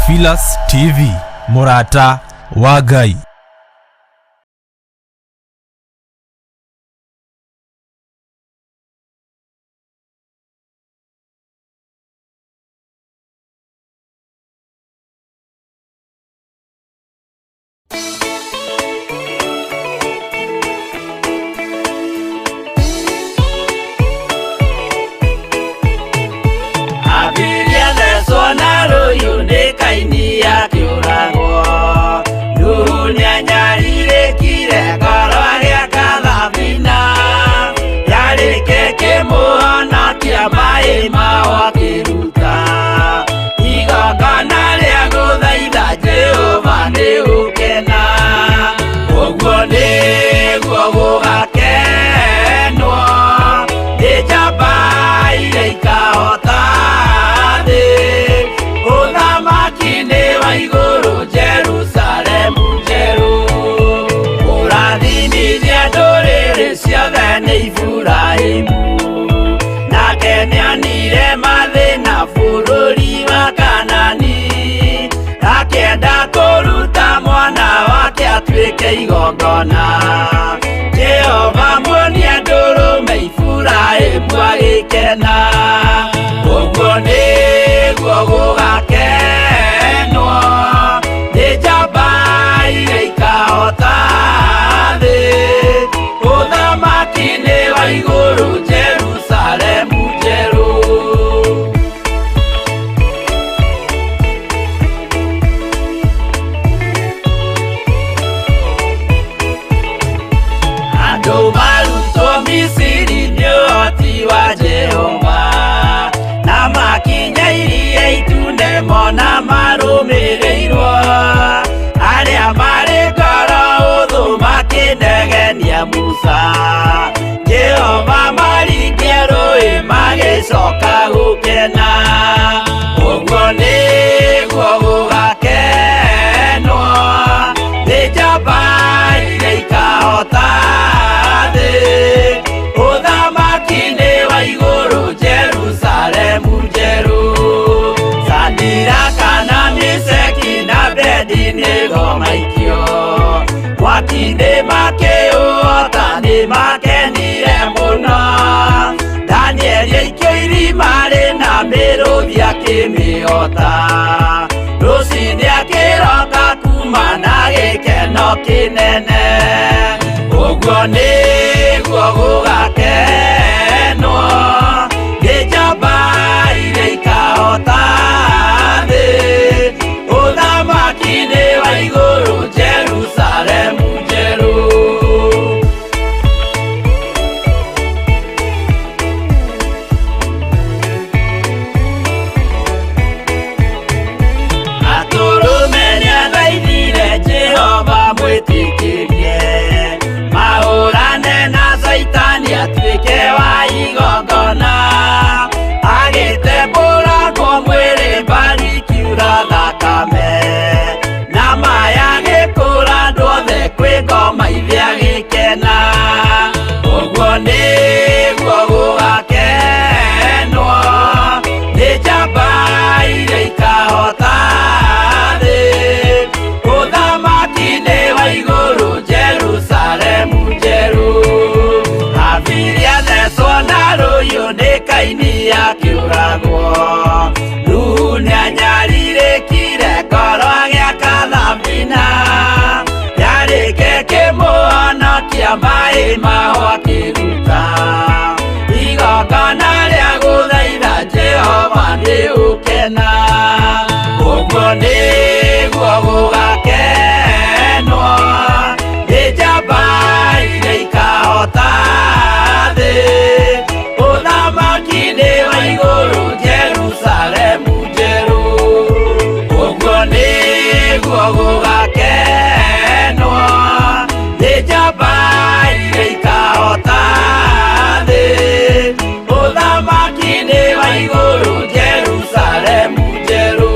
Theophilus TV, Murata wa Ngai. Jehova muonia ndũrũme Iburahĩmu agĩkena, ũguo nĩguo gũgakenwo nĩ njamba iria ikahota thĩ, ũthamaki-inĩ wa igũrũ Jerusalemu njerũ. Misiri nĩ ũhoti wa Jehova, na makinya iria itune mona marũmĩrĩirwo, arĩa marĩ ngoro hũthũ makĩnegenia Musa, Jehova maringie rũĩ magĩcoka gũkena, ũguo nĩguo gũgakenwo nĩ njamba iria ikahota Jerusalemu njerũ. Shadiraka na Meshaki na Abedinego maikio mwaki-inĩ makĩũhota nĩmakenire mũno, Danieli aikio irima rĩna mĩrũthi akĩmĩhota, rũciinĩ akĩroka kuma na gĩkeno kĩnene, ũguo nĩguo gũgakenwo nĩ njamba iria ikahota thĩ, ũthamaki-inĩ wa igũrũ Jerusalemu njerũ. Atũrũme nĩathaithire Jehova mwĩtĩkĩrie, mahũrane na Saitani atuĩke wa igongona, agĩtembũragwo mwĩrĩ mbari kiura thakame, na maya gĩkũra andũ othe kwĩ ngoma iria gĩkena, ũguo nĩguo gũgakenwo nĩ njamba iria ikahota thĩ, ũthamaki-inĩ wa igũrũ Jerusalemu njerũ. Abiria thecwo na rũhiũ nĩ Kaini akĩũragwo, Nuhu nĩanyarirĩkire ngoro agĩaka thabina, yarĩke kĩmũhonokia maĩ maho akĩruta, igongona rĩa gũthaitha Jehova nĩ ũkena, ũguo nĩguo gũgakenwo nĩ njamba iria ikahota thĩ, ũthamaki-inĩ wa igũrũ Jerusalemu njerũ, ũguo nĩguo gũgakenwo nĩ njamba iria ikahota thĩ, ũthamaki-inĩ wa igũrũ Jerusalemu njerũ.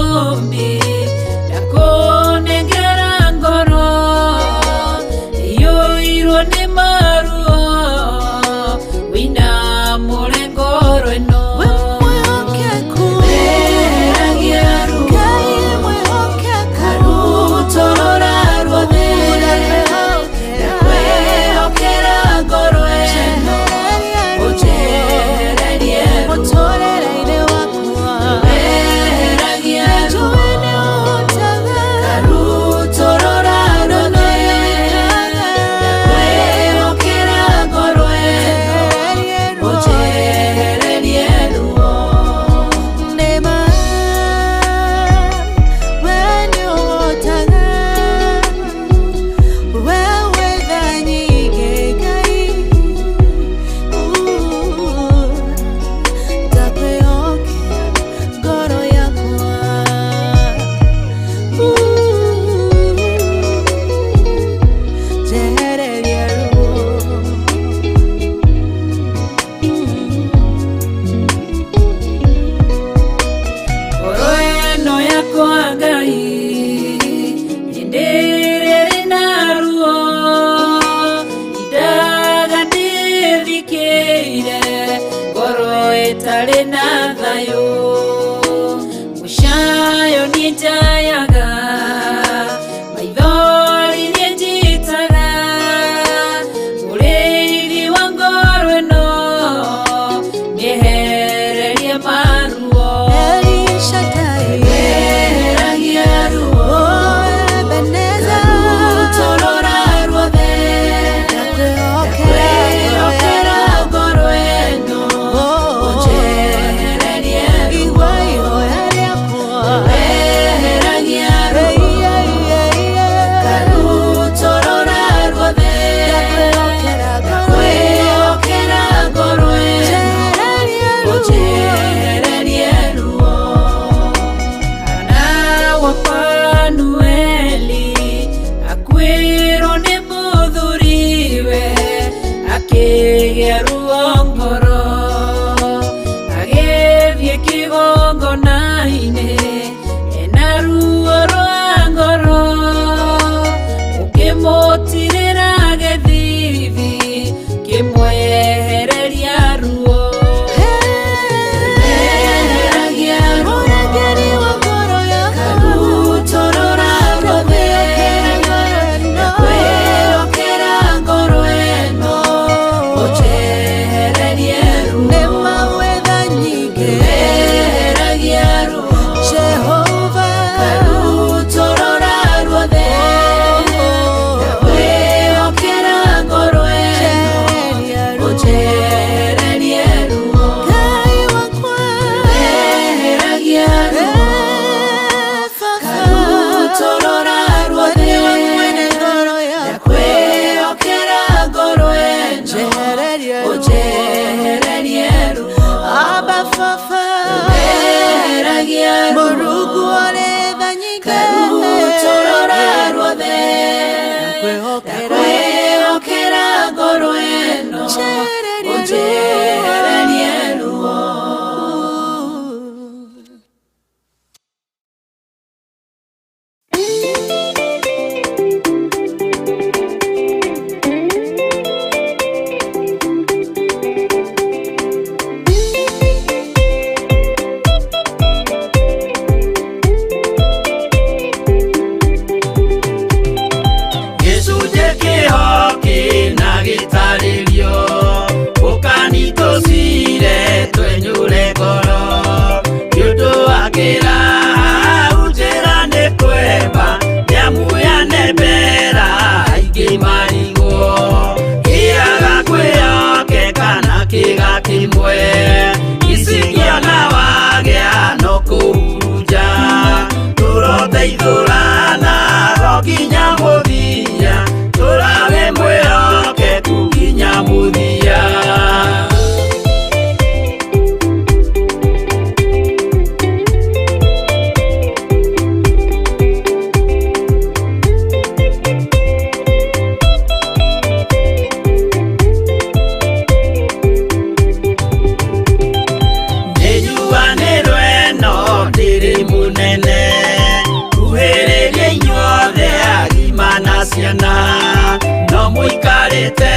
vumbi ndakunengera ngoro iyũirwo nĩ maruo wĩinamũre ngoro ĩno itarĩ na thayũ mũcayo nĩnjayaga maithori nĩnjitaga mũrĩithi wa ngoro ĩno nĩehererie maruo eheragia ruo rutorora ruothe ndakwĩhokera ngoro ĩno ruo ngoro agĩthiĩ kĩgongona-inĩ ena ruo rwa ngoro ũkĩmũtirĩra gĩthithi kĩmwehereria ruo eheragia ruo karutorora ruothe ndakwĩhokera ngoro ĩno Murugu oretha nyike karutorora ruothe ndakwĩhokera ngoro ĩno ũnjehererie ruo muikarite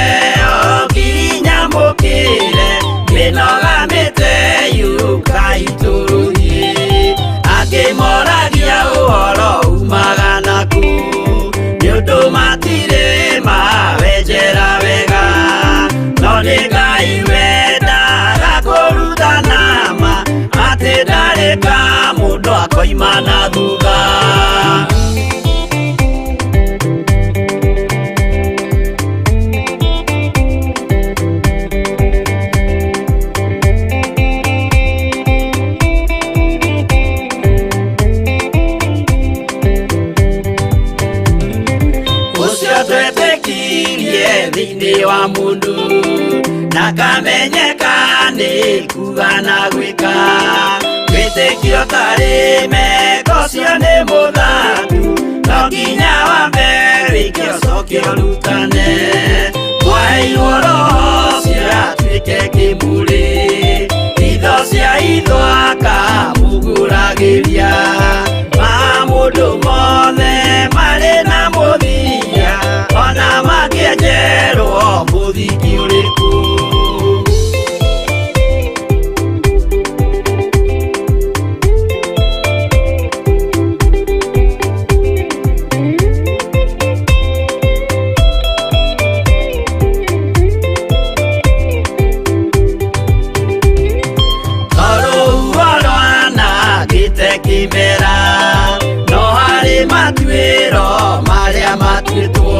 oginya mukire minogamite yuka ituruthi akimoragia uhoro umaga naku niundu matire mawenjera wega no ni Ngai wendaga kũrutana ma atĩ ndarĩka mũndũ akoima na thutha. Ũcio twetĩkirie thĩinĩ wa mũndũ na kamenyeka nĩ kuga na gwĩka wĩtĩkio tarĩ meko cio nĩ mũthatu no nginya wambe wĩke ũcoke ũrutane mwaheirwo roho ũcio atuĩke kĩmũrĩ itho cia ithwaka muguragĩria ma mũndũ mothe marĩ na mũthia ona makĩenjerwo mũthingi ũrĩkũ. Kimera no harĩ matuĩro marĩa matuĩtwo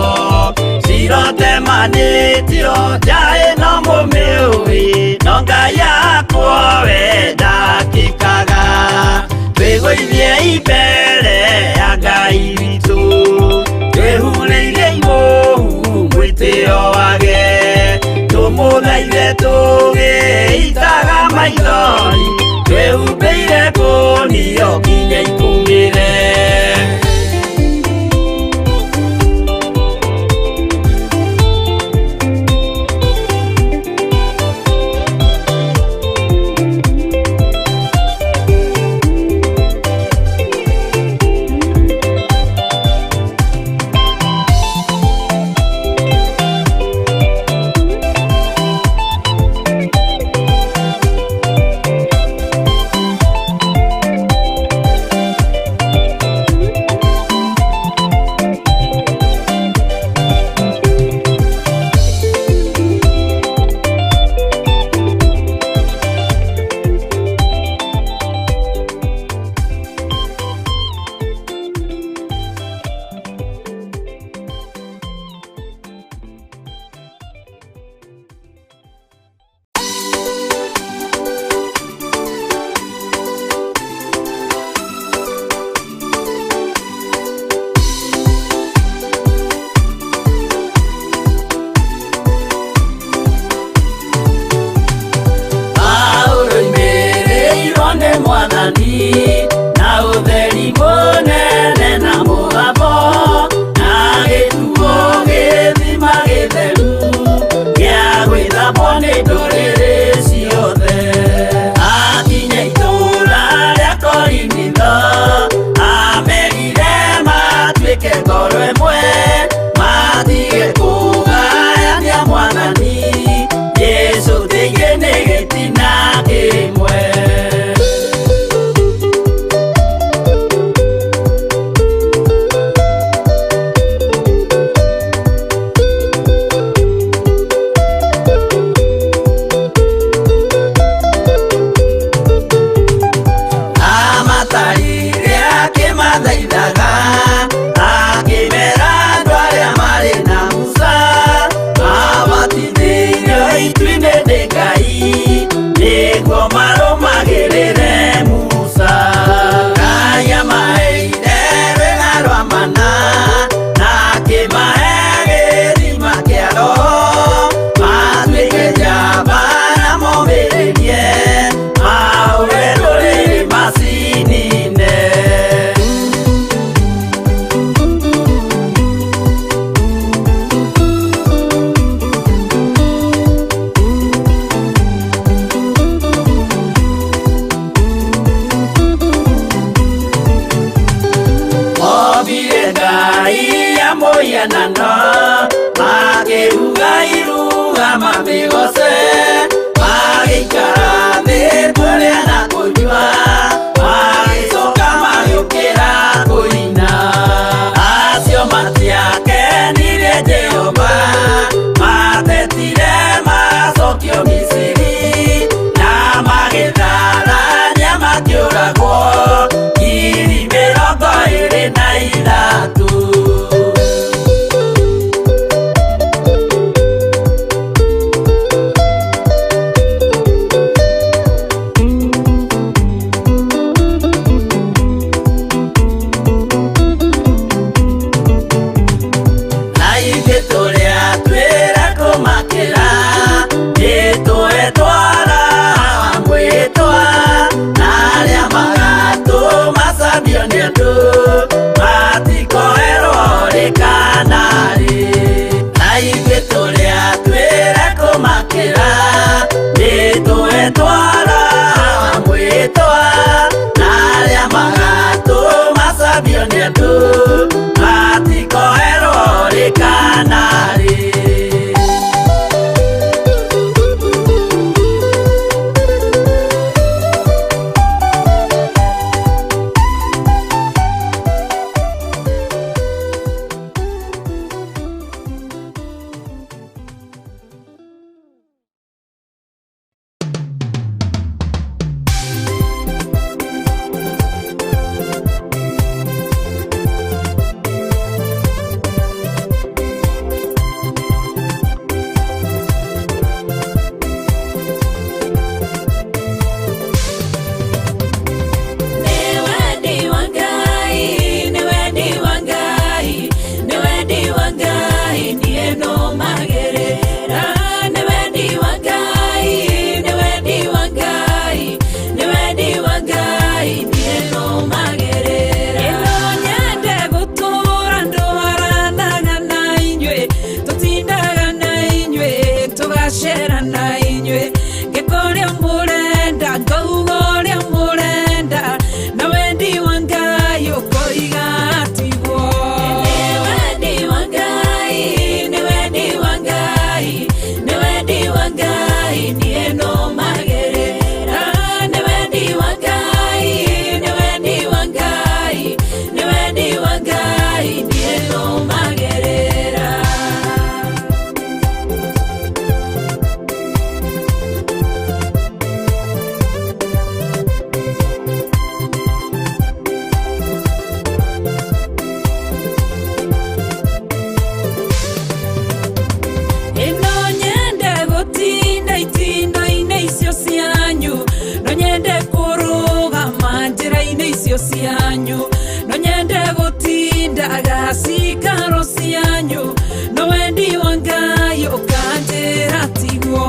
cirotemanĩtio njaĩ no mũmĩũĩ no Ngai akwo we ndakĩkaga twĩgũithie imbere ya Ngai witũ twĩhurĩire imũhu mwĩtĩo wage tũmũthaithe tũgĩitaga maithori twĩhumbĩire ngũnio nginya ikumĩre. Na ũtheri mũnene na mũgambo na gĩtuo gĩthima gĩtheru gĩa gwĩthambwo nĩ ndũrĩrĩ ciothe akinya itũũra rĩa Korinitho amerire matuĩke ngoro ĩmwe matige kũgayania Mwathani Jesũ thĩinĩ nĩ gĩtina kĩmwe. magĩcigũce, magĩikara thĩ kũrĩa na kũnyua, magĩcoka magĩũkĩra kũina. Acio matiakenirie Jehova, matetire macokio Misiri, na magĩtharania makĩũragwo 23,000. Cianyu no nyende gutinda gasikaro cianyu no wendi wangai ukanjira tigwo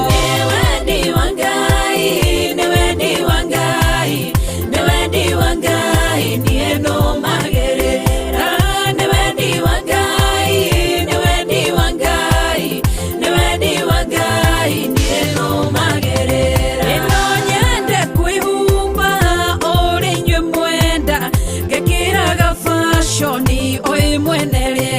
ni wendi wangai ni wendi wangai ni wendi wangai nie no magerera ni wendi wangai ni wendi wangai ni wendi wangai nie no magerera no nyende kuihumba ori nywe mwenda gekiraga fashoni oi mwenere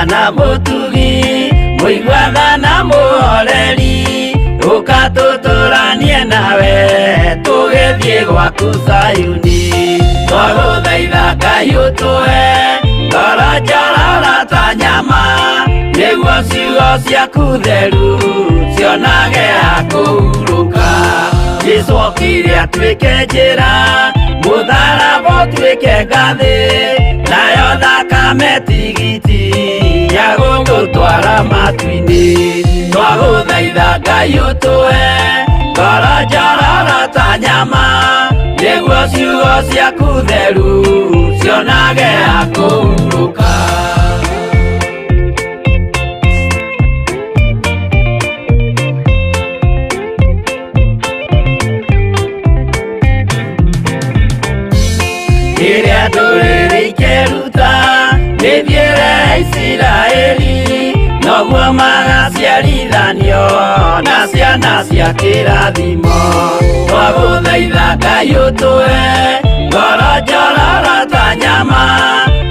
Mwana mũtugi mũigua na mũhoreri, ũkatũtũranie nawe tũgĩthiĩ gwaku Zayuni. Twagũthaitha Ngai ũtũhe ngoro njororo ta nyama, nĩguo ciugo ciaku theru cionage ha kũhurũka. Jesũ okire atuĩke njĩra, mũtharaba ũtuĩke ngathĩ, nayo thakame tigiti ya gũgũtwara matu-inĩ. Twagũthaitha Ngai ũtũhe ngoro njororo ta nyama, nĩguo ciugo ciaku theru cionage ha kũhurũka. Rĩrĩa ndũrĩrĩ ikeruta mĩthiĩre ya Isiraeli, noguo magaciarithanio na ciana cia kĩrathimo. Twagũthaitha Ngai ũtũhe ngoro njororo ta nyama,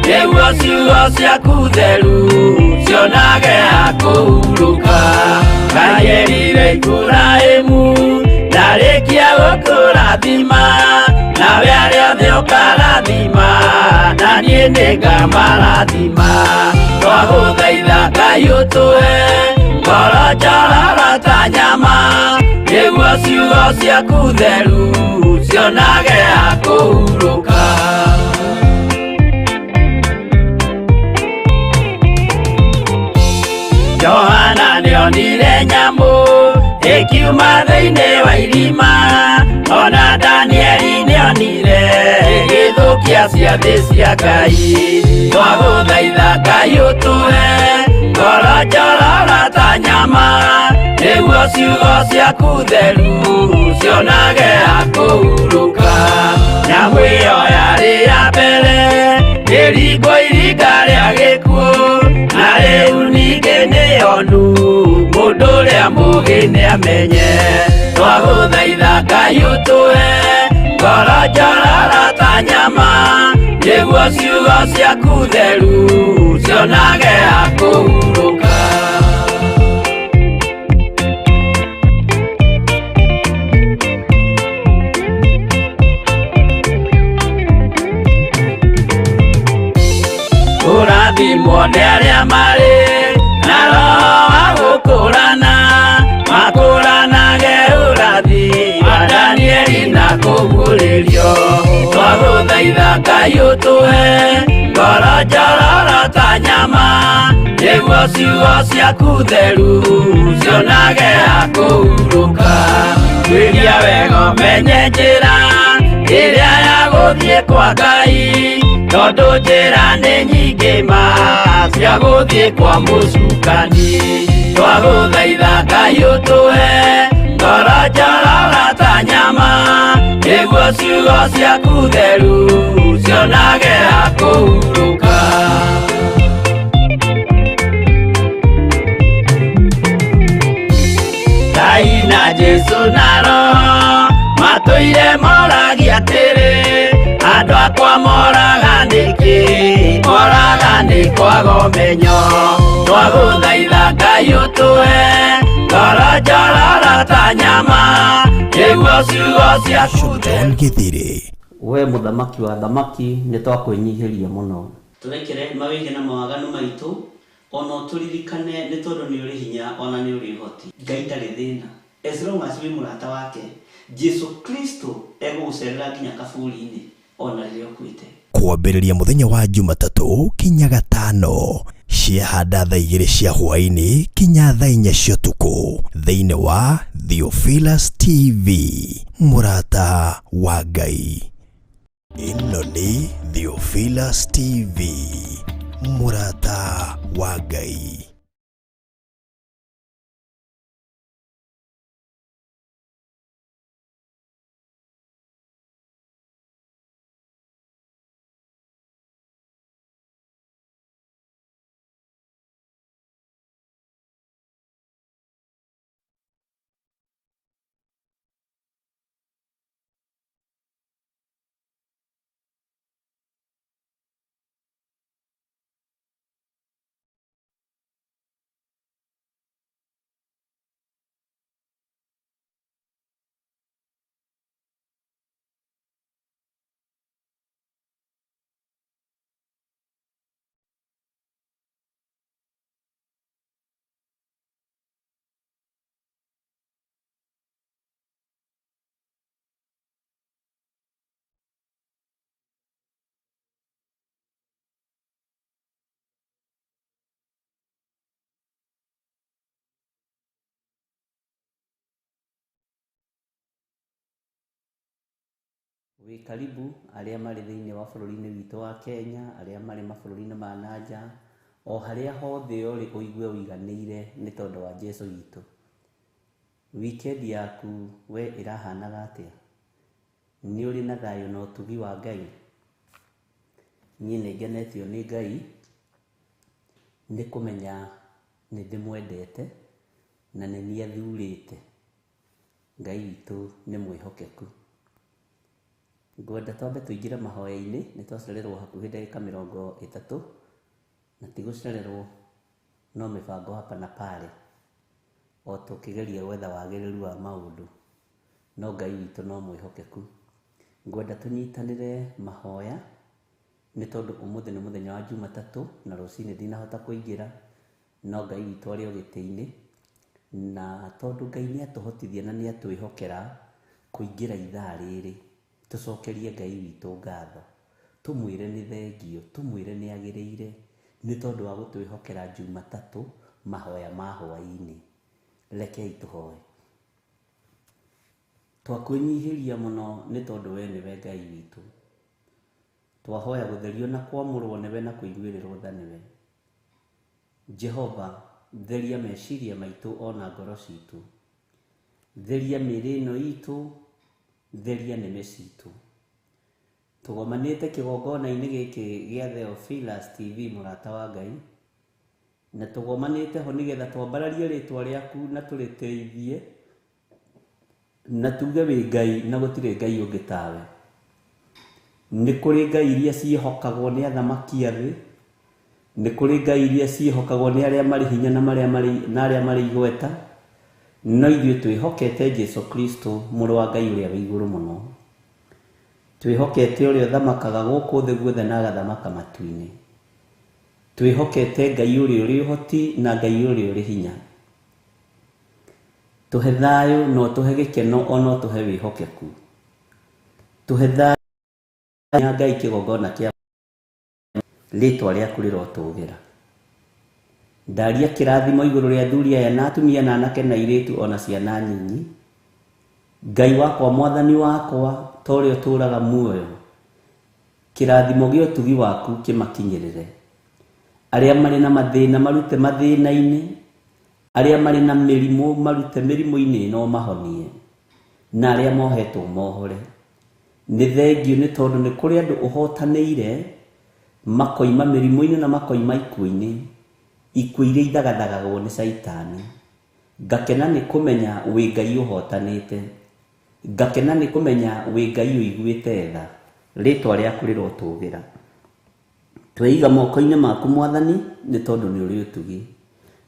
nĩguo ciugo ciaku theru cionage ha kũhurũka. Ngai erire Iburahĩmu ndarĩkia gũkũrathima, nawe arĩa othe ũkarathima na niĩ nĩngamarathima. Twagũthaitha Ngai ũtũhe ngoro njororo ta nyama, nĩguo ciugo ciaku theru cionage ha kũhurũka. Johana nĩonire nyamũ ĩkiuma thĩinĩ wa irima, ona Danieli nĩonire ĩgĩthũkia ciathĩ cia Ngai. Twagũthaitha Ngai ũtũhe ngoro njororo ta nyama, nĩguo ciugo ciaku theru cionage ha kũhurũka. Nyamũ ĩyo yarĩ ya mbere ĩringwo iringa rĩa gĩkuũ, na rĩu ningĩ nĩyonu mũndũ ũrĩa mũũgĩ nĩamenye. Twagũthaitha Ngai ũtũhe ngoro njororo ta nyama, nĩguo ciugo ciaku theru cionage ha kũhurũka. Kũrathimwo nĩ arĩa marĩ na roho wa gũkũrana, makũranage ũrathi wa Danieli na kũguũrĩrio. Twagũthaitha Ngai ũtũhe ngoro njororo ta nyama, nĩguo ciugo ciaku theru cionage ha kũhurũka. Twĩria wega ũmenye njĩra ĩrĩa ya gũthiĩ kwa Ngai, tondũ njĩra nĩ nyingĩ ma cia gũthiĩ kwa mũcukani. Twagũthaitha Ngai ũtũhe ngoro njororo ta nyama, nĩguo ciugo ciaku theru cionage ha kũhurũka. Ngai na Jesũ na Roho matũire moragia atĩrĩ, andũ akwa moraga nĩkĩ, moraga nĩ kwaga ũmenyo. Twagũthaitha Ngai ũtũhe ngoro njororo ta nyama, nĩguo ciugo ciaku theru. Githiri We mũthamaki wa thamaki nĩ twakwĩnyihĩria mũno. Tũrekere mawĩge na mawaganu maitũ, ona tũririkane nĩ tondũ nĩ ũrĩ hinya ona nĩ ũrĩ ũhoti. Ngai ndarĩ thĩna, as long as wĩ mũrata wake, Jesũ Kristo egũgũcerera nginya kaburi-inĩ ona rĩrĩa ũkuĩte. kwambĩrĩria mũthenya wa Jumatatũ kinya Gatano, ciahanda thaa 2 cia hwaĩ-inĩ kinya thaa 4 cia ũtukũ, thĩinĩ wa Theophilus TV, mũrata wa Ngai. Ĩno nĩ Theophilus TV, mũrata wa Ngai. Wĩ karibu arĩa marĩ thĩinĩ wa bũrũri-inĩ witũ wa Kenya, arĩa marĩ mabũrũri-inĩ ma nanja, o harĩa hothe ũrĩ ũigue ũiganĩire nĩ tondũ wa Jesũ witũ. Weekend yaku we ĩrahanaga atĩa? Nĩ ũrĩ na thayũ na ũtugi wa Ngai? Niĩ nĩ ngenetio nĩ Ngai nĩ kũmenya nĩ ndĩmwendete na nĩ niĩ athurĩte. Ngai witũ nĩ mwĩhokeku. Ngwenda twambe tũingĩre mahoya-inĩ, nĩ twacererwo hakuhĩ ndagĩka 30 na ti gũcererwo no mĩbango hapa na pale, o tũkĩgeria gwetha wagĩrĩru wa maũndũ, no Ngai witũ no mwĩhokeku. Ngwenda tũnyitanĩre mahoya nĩ tondũ ũmũthĩ nĩ mũthenya wa Jumatatũ na rũcinĩ ndinahota kũingĩra, no Ngai witũ arĩ o gĩtĩ-inĩ, na tondũ Ngai nĩ atũhotithia na nĩ atwĩhokera kũingĩra ithaa rĩrĩ, tũcokerie Ngai witũ ngatho, tũmwĩre nĩ thengio, tũmwĩre nĩ agĩrĩire nĩ tondũ wa gũtwĩhokera Jumatatũ mahoya ma hwaĩ-inĩ. Rekei tũhoe. Twakwĩnyihĩria mũno nĩ tondũ we nĩwe Ngai witũ. Twahoya gũtherio na kwamũrwo nĩwe na kũiguĩrĩrwo tha nĩwe. Jehova, theria meciria maitũ ona ngoro citũ. Theria mĩĩrĩ ĩno itũ, theria nĩmĩ citũ. Tũgomanĩte kĩgongona-inĩ gĩkĩ gĩa Theophilus TV mũrata wa Ngai, na tũgomanĩte ho nĩgetha twambararie rĩtwa rĩaku na tũrĩteithie na tuge wĩ Ngai na gũtirĩ Ngai ũngĩ tawe. Nĩ kũrĩ Ngai iria ciĩhokagwo nĩ athamaki a thĩ, nĩ kũrĩ Ngai iria ciĩhokagwo nĩ arĩa marĩ hinya na arĩa marĩ igweta, no ithuĩ twĩhokete Jesũ Kristo mũrũ wa Ngai ũrĩa wĩ igũrũ mũno. Twĩhokete ũrĩa ũthamakaga gũkũ thĩ guothe na agathamaka matu-inĩ. Twĩhokete Ngai ũrĩa ũrĩ ũhoti na Ngai ũrĩa ũrĩ hinya. Tũhe thayũ no tũhe gĩkeno ono tũhe wĩhokeku. Tũhe thayũ ya Ngai kĩgongona kĩa rĩtwa rĩaku rĩrotũgĩra. Ndaria kĩrathimo igũrũ rĩa athuri aya na atumia na anake na airĩtu ona ciana nyinyi. Ngai wakwa, mwathani wakwa, ta ũrĩa ũtũũraga muoyo, kĩrathimo gĩa ũtugi waku kĩmakinyĩrĩre. Arĩa marĩ na mathĩna marute mathĩna-inĩ, arĩa marĩ na mĩrimũ marute mĩrimũ-inĩ ĩno mahonie, na arĩa mohetwo mohore. Nĩ thengio nĩ tondũ nĩ kũrĩ andũ ũhotanĩire makoima mĩrimũ-inĩ na makoima ikuũ-inĩ, ikuũ iria ithagathagagwo nĩ Saitani. Ngakena nĩ kũmenya wĩ Ngai ũhotanĩte, ngakena nĩ kũmenya wĩ Ngai ũiguĩte tha, rĩtwa rĩaku rĩrotũgĩra. Tweiga moko-inĩ maku Mwathani nĩ tondũ nĩ ũrĩ ũtugi.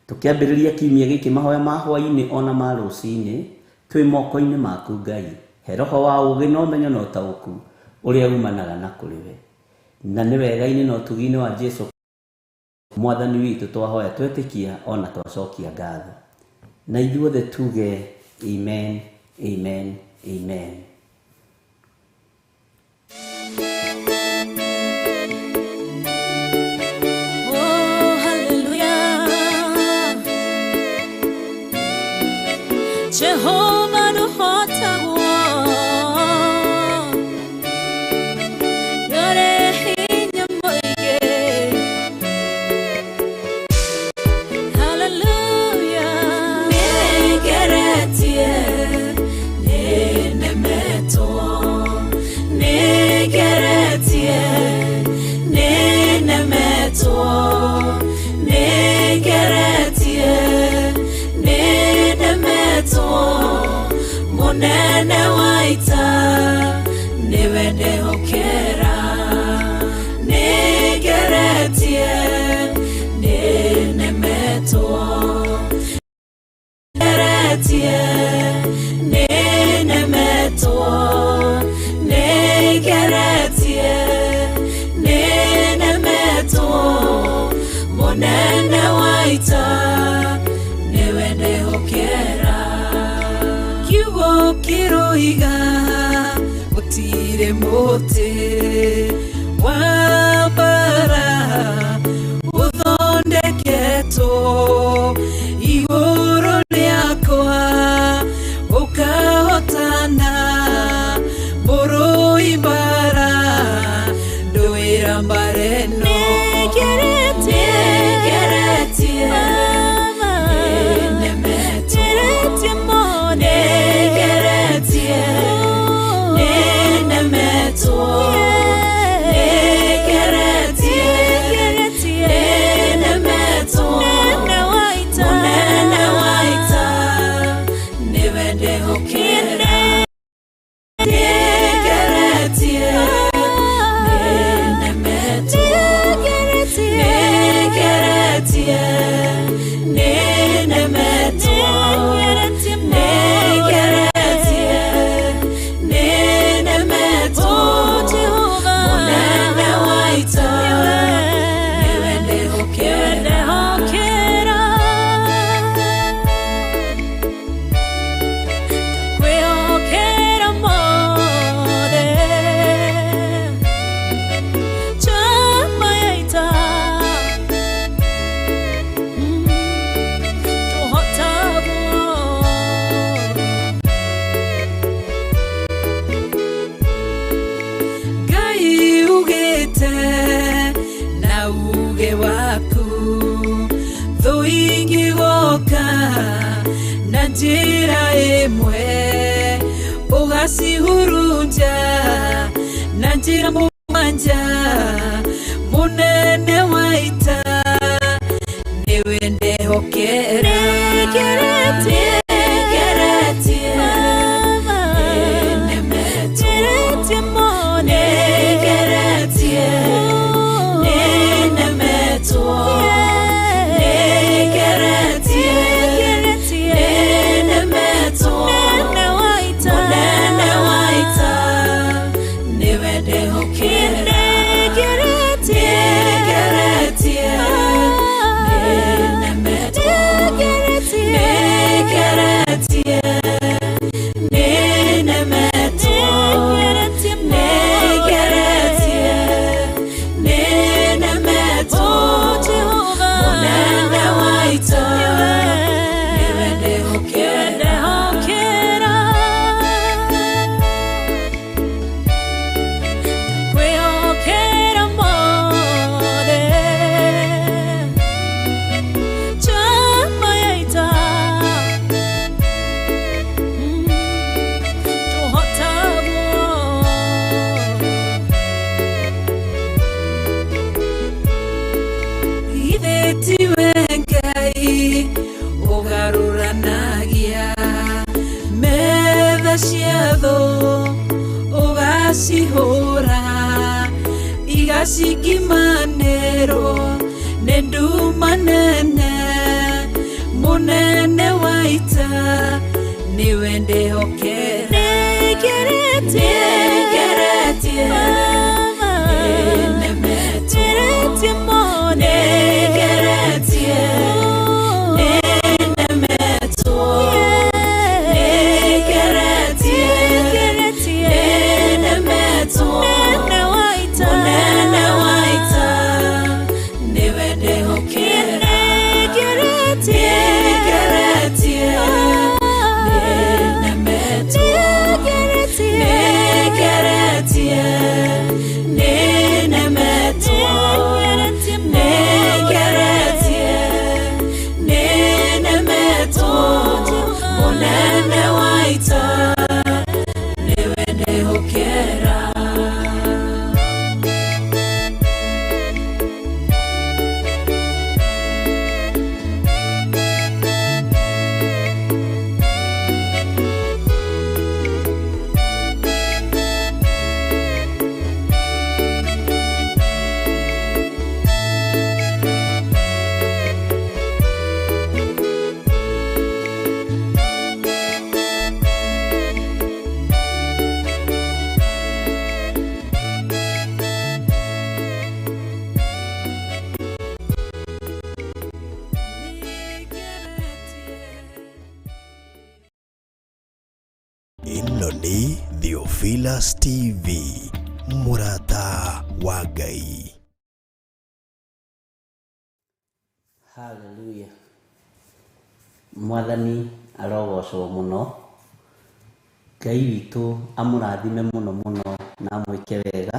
Tũkĩambĩrĩria kiumia gĩkĩ mahoya ma hwaĩ-inĩ ona ma rũcinĩ, twĩ moko-inĩ maku Ngai. He roho wa ũũgĩ na ũmenyo na ũtaũku ũrĩa umanaga na kũrĩ we, na nĩ wega-inĩ na ũtugi-inĩ wa Jesũ Mwathani witũ twahoya twetĩkia ona twacokia ngatho. Na ithuothe tuge amen, amen, amen. Oh, hallelujah. Jehovah no hotagwo. Yore hinya moige. Hallelujah. Negeretie. Nenemeto. Negeretie. Nenemeto. Negeretie. Nenemeto. Monene waita. Niwende hokera. Negeretie. Nenemeto. Negeretie. Nenemeto. Negeretie. Nenemeto. Monene waita. Niwende hokera. Kiugo kiroiga gũtirĩ mũtĩ wa mbara ũthondeketwo igũrũ rĩakwa ũkahotana mũrũi Tambareno Negeretie Nemeto Negeretie Nemeto Negeretie Nemeto Nenewaita Nevende hokera Negeretie Njira imwe ugasihurunja na njira mumanja munene waita niwe ndehokera Negeretie Nemeto Negeretie Nemeto Sigimanero nendu manene munene waita niwende hokera Negeretie Nemeto Negeretie Nemeto Negeretie Nemeto Inoni Theophilus TV Murata wa Ngai. Hallelujah. Mwathani arogocwo muno. Ngai witũ amũrathime muno muno na amwĩke wega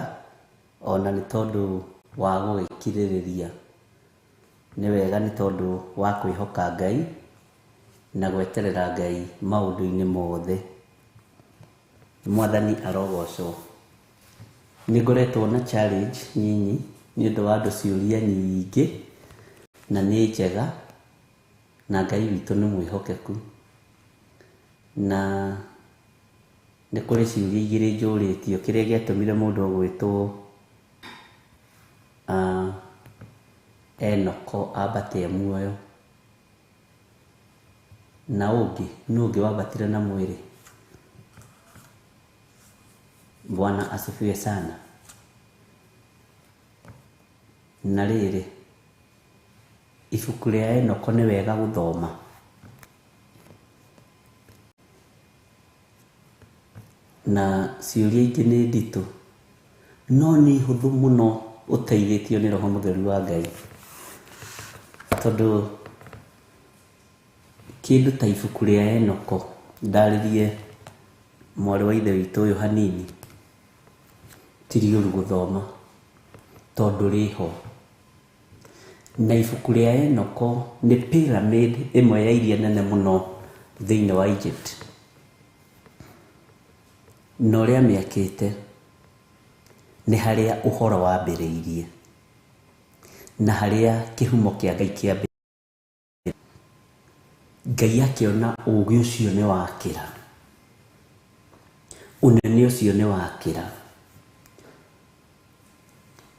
ona nĩ tondũ wa gũgĩkirĩrĩria. Nĩ wega nĩ tondũ wa kwĩhoka Ngai na gweterera Ngai maũndũ-inĩ mothe. Mwathani arogocwo. Nĩ ngoretwo na challenge nyinyi nĩ ũndũ wa andũ ciũria nyingĩ na nĩ njega, na Ngai witũ nĩ mwĩhokeku. Na nĩ kũrĩ ciũria igĩrĩ njũrĩtio, kĩrĩa gĩatũmire mũndũ gwĩtwo Enoko ambate muoyo, na ũngĩ nũ ũngĩ wambatire na mwĩrĩ. Bwana asifiwe sana. Na rĩrĩ, ibuku rĩa Enoko nĩ wega gũthoma. Na ciũria ingĩ nĩ nditũ, no nĩ hũthũ mũno ũteithĩtio nĩ Roho Mũtheru wa Ngai. Tondũ kĩndũ ta ibuku rĩa Enoko, ndarĩrie mwarĩ wa ithe witũ ũyũ hanini, ti rĩũru gũthoma tondũ rĩho. Na ibuku rĩa Enoko nĩ pyramid ĩmwe ya iria nene mũno thĩinĩ wa Egypt. Na ũrĩa mĩakĩte nĩ harĩa ũhoro wambĩrĩirie na harĩa kĩhumo kĩa Ngai kĩambĩrĩirie. Ngai akĩona ũũgĩ ũcio nĩ wakĩra, ũnene ũcio nĩ wakĩra.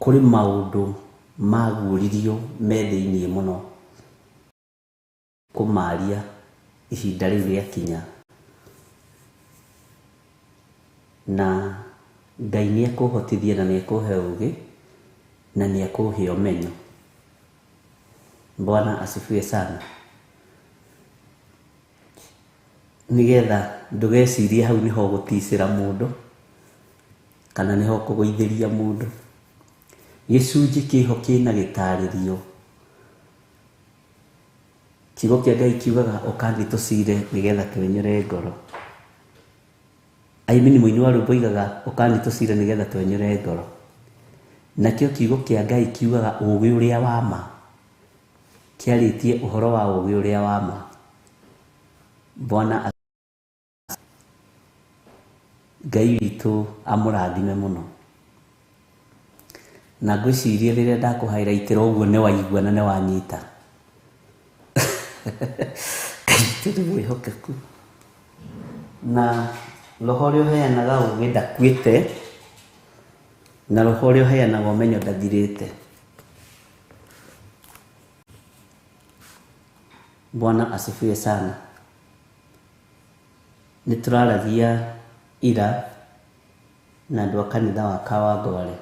Kũrĩ maũndũ maguũririo me thĩinĩ mũno kũmaria ihinda rĩu rĩakinya, na Ngai nĩ ekũhotithia na nĩ ekũhe ũũgĩ na nĩ ekũhe ũmenyo. Bwana asifiwe sana. Nĩgetha ndũgecirie hau nĩho gũticĩra mũndũ kana nĩho kũgũithĩria mũndũ. Gĩcunjĩ kĩho kĩna gĩtarĩrio. Kiugo kĩa Ngai kiugaga ũkani tũcire nĩgetha twenyũre ngoro. Aimini mũini wa rwĩmbo oigaga ũkani tũcire nĩgetha twenyũre ngoro. Nakĩo kiugo kĩa Ngai kiugaga ũũgĩ ũrĩa wa ma, kĩarĩtie ũhoro wa ũũgĩ ũrĩa wa ma. Bwana Ngai witũ amũrathime mũno. Na ngwĩciria rĩrĩa ndakũhighlightĩra ũguo nĩ waigua na nĩ wanyita. Ngai nĩ mwĩhokeku. Na roho ũrĩa ũheanaga ũũgĩ ndakuĩte, na roho ũrĩa ũheanaga ũmenyo ndathirĩte. Bwana asifiwe sana. Nĩ tũraragia ira na andũ a kanitha wa Kawangware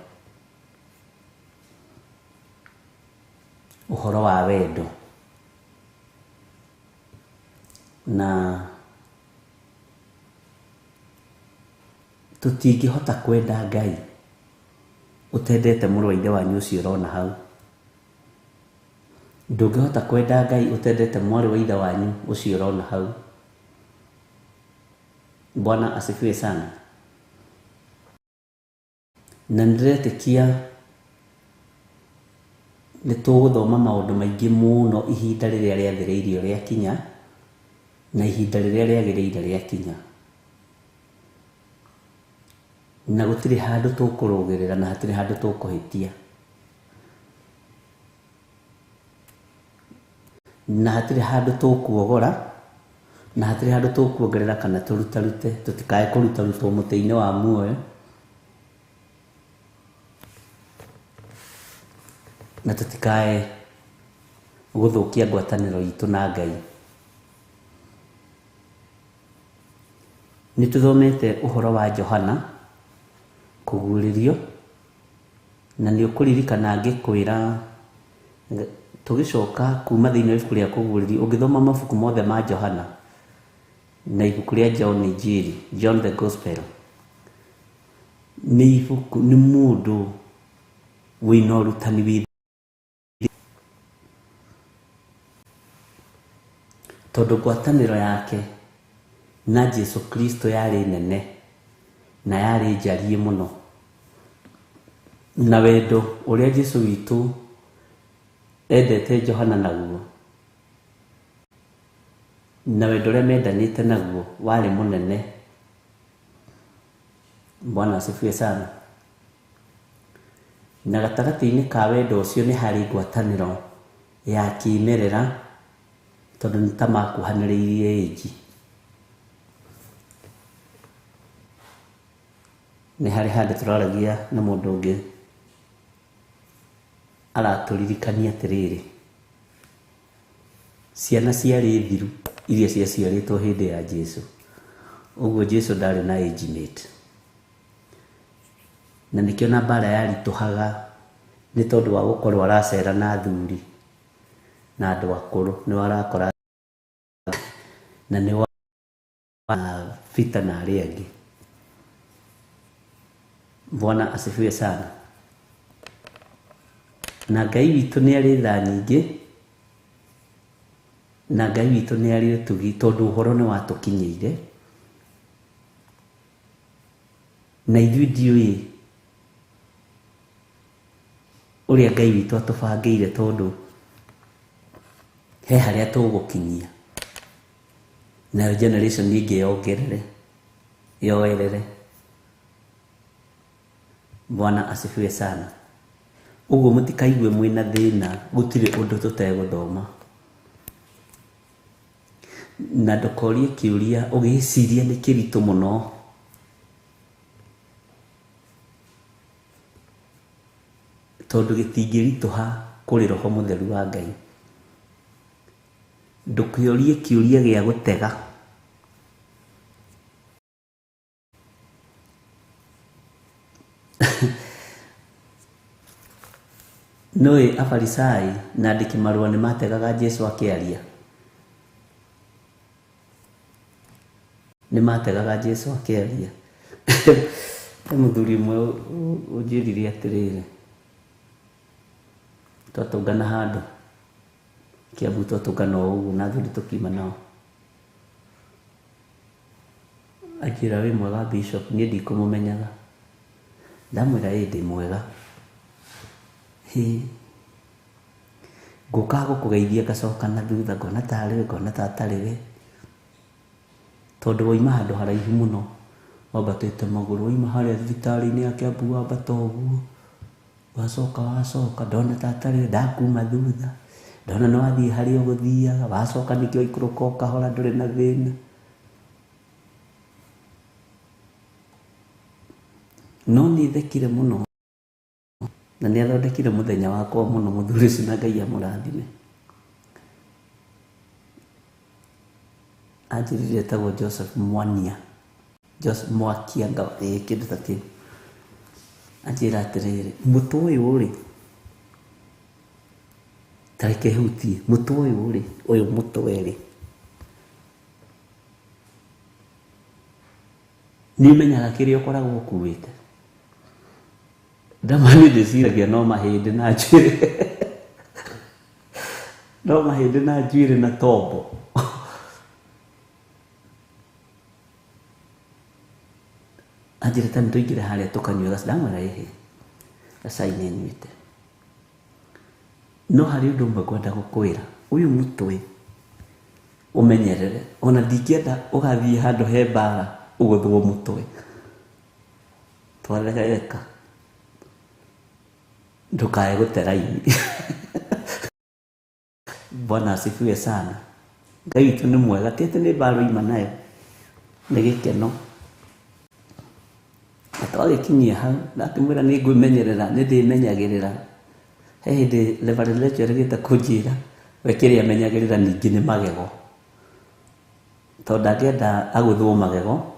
ũhoro wa wendo, na tũtingĩhota kwenda Ngai ũtendete mũrũ wa ithe wanyu ũcio ũrona hau. Ndũngĩhota kwenda Ngai ũtendete mwarĩ wa ithe wanyu ũcio ũrona hau. Bwana asifiwe sana. Na nĩndĩretĩkia nĩ tũgũthoma maũndũ maingĩ mũno ihinda rĩrĩa rĩathĩrĩirio rĩakinya na ihinda rĩrĩa rĩagĩrĩire rĩakinya. Na gũtirĩ handũ tũkũrũgĩrĩra na hatirĩ handũ tũkũhĩtia. Na hatirĩ handũ tũkuogora na hatirĩ handũ tũkuongerera kana tũrutarute. Tũtikae kũrutarutwo mũtĩ-inĩ wa muoyo, na tũtikae gũthũkia ngwatanĩro itũ na Ngai. Nĩ tũthomete ũhoro wa Johana kũguũrĩrio, na nĩ ũkũririkana ngĩkwĩra tũgĩcoka kuma thĩinĩ wa ibuku rĩa kũguũrĩrio. Ũngĩthoma mabuku mothe ma Johana na ibuku rĩa John Injiri, John the Gospel, nĩ ibuku, nĩ mũndũ wĩna ũrutani wĩ, tondũ ngwatanĩro yake na Jesu Kristo yarĩ nene na yarĩ njariĩ mũno. na wendo uria Jesu witu endete Johana naguo, na wendo uria mendanite naguo wari munene. Bwana asifiwe sana. Na gatagati-ini ka wendo ucio ni hari ngwataniro ya kimerera, tondu ni ta makuhanĩrĩirie ĩnji. Nĩ harĩ handũ tũraragia na mũndũ ũngĩ aratũririkania atĩrĩrĩ, ciana ciarĩ thiru iria ciaciarĩtwo hĩndĩ ya Jesu. Ũguo Jesu ndarĩ na age mate, na nĩkĩo na mbara yaritũhaga nĩ tondũ wa gũkorwo aracera na athuri na andũ akũrũ, nĩ warakora na nĩ wa vita na arĩa angĩ. Bwana asifiwe sana. Na Ngai witũ nĩ arĩ tha nyingĩ, na Ngai witũ nĩ arĩ ũtugi, tondũ ũhoro nĩ watũkinyĩire, na ithuĩ ndiũĩ ũrĩa Ngai witũ atũbangĩire, tondũ he harĩa tũgũkinyia na generation ingĩ yoerere. Bwana asifiwe sana. Uguo mũtikaigue mwĩna thĩna, gũtirĩ ũndũ tũtegũthoma, na ndũkorie kĩũria ũgĩciria nĩ kĩritũ mũno. Tondũ gĩtingĩritũha kũrĩ Roho Mũtheru wa Ngai. Ndũkĩorie kĩũria gĩa gũtega. Noe Afarisai na andĩki marũa nĩ mategaga Jesu akĩaria. Nĩ mategaga Jesu akĩaria. Mũthuri ũmwe ũnjĩrire atĩrĩrĩ, twatũngana handũ Kiambu, twatũngana ũguo na athuri tũkiuma nao, akĩra wĩ mwega Bishop, niĩ ndikũmũmenyaga. Ndamwĩra ĩ ndĩ mwega. Ngũka gũkũgeithia ngacoka na thutha, ngona tarĩwe, ngona tatarĩwe, tondũ wauma handũ haraihu mũno, wambatĩte magũrũ, wauma harĩa thibitarĩ-inĩ ya Kiambu wambata ũguo, wacoka, ndona tatarĩwe, ndakuma thutha, ndona nĩ wathiĩ harĩa ũgũthiaga, wacoka nĩkĩo waikũrũka ũkahora, ndũrĩ na thĩna. No nĩ thekire mũno, na nĩ athondekire mũthenya wakwa mũno mũthuri ũcio, na Ngai amũrathime. Anjĩrire etagwo Joseph Mwania, Joseph Mwakianga, kĩndũ ta kĩu. Anjĩra atĩrĩrĩ, mũtwe ũyũ rĩ, tareke hutie, mũtwe ũyũ rĩ, ũyũ mũtwe rĩ, nĩ menyaga kĩrĩa ũkoragwo ũkuĩte. Ndamani ndĩciragia no mahĩndĩ na njuĩrĩ, no mahĩndĩ na njuĩrĩ na tombo. Anjĩra tani tũingĩre harĩa tũkanyua gaci, ndamwĩra ĩhĩ gacai nĩ nyuĩte. No harĩ ũndũ ũmwe ngwenda gũkwĩra, ũyũ mũtwe ũmenyerere, ona ndingĩenda ũgathiĩ handũ he mbara ũgũthwo mũtwe. Twareka ndũkae gũte raini. Bwana asifiwe sana. Ngai witũ nĩ mwega, ti atĩ nĩ mbara oima nayo, nĩ gĩkeno. Na twagĩkinyia hau, ndakĩmwĩra nĩ ngwĩmenyerera, nĩ ndĩmenyagĩrĩra. He hĩndĩ Reverend Rachel agĩta kũnjĩra, we kĩrĩa amenyagĩrĩra ningĩ nĩ magego, tondũ ndangĩenda agũthwo magego,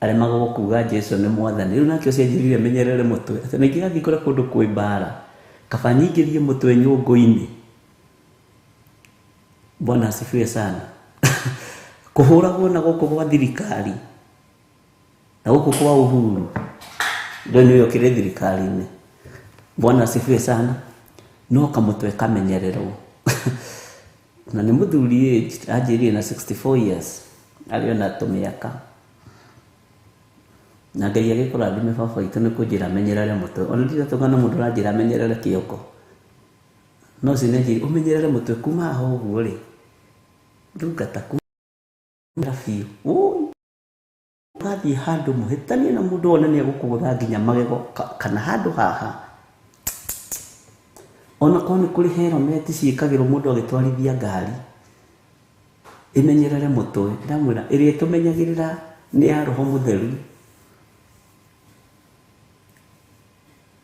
aremagwo kuga Jesu nĩ Mwathani. Rĩu nake ũcio anjĩrire menyerere mũtwe, atĩ ningĩ gathiĩ kũrĩa kũndũ kwĩ mbara, kaba nyingĩrie mũtwe nyũngũ-inĩ. Bwana asifiwe sana. Kũhũragwo na gũkũ gwa thirikari, na gũkũ kwa Uhuru, ndĩ nĩ yokire thirikari-inĩ. Bwana asifiwe sana. No kamũtwe kamenyererwo. Na nĩ mũthuri anjĩrire na 64 years, arĩ ona tũmĩaka. na Ngai agĩkũrathime baba witũ nĩ kũnjĩra menyerere mũtwe. Ona ndiratũgana mũndũ ũranjĩra menyerere kĩongo, no cinenjĩ ũmenyerere mũtwe kuma haha ũguo rĩ, ndungata kuma biũ ũgathiĩ handũ mũhĩtanie na mũndũ one nĩ egũkũgũtha nginya magego kana handũ haha. Ona korwo nĩ kũrĩ helmet ciĩkagĩrwo mũndũ agĩtwarithia ngari, ĩmenyerere mũtwe. Ndamwĩra ĩrĩa ĩtũmenyagĩrĩra nĩ ya Roho Mũtheru,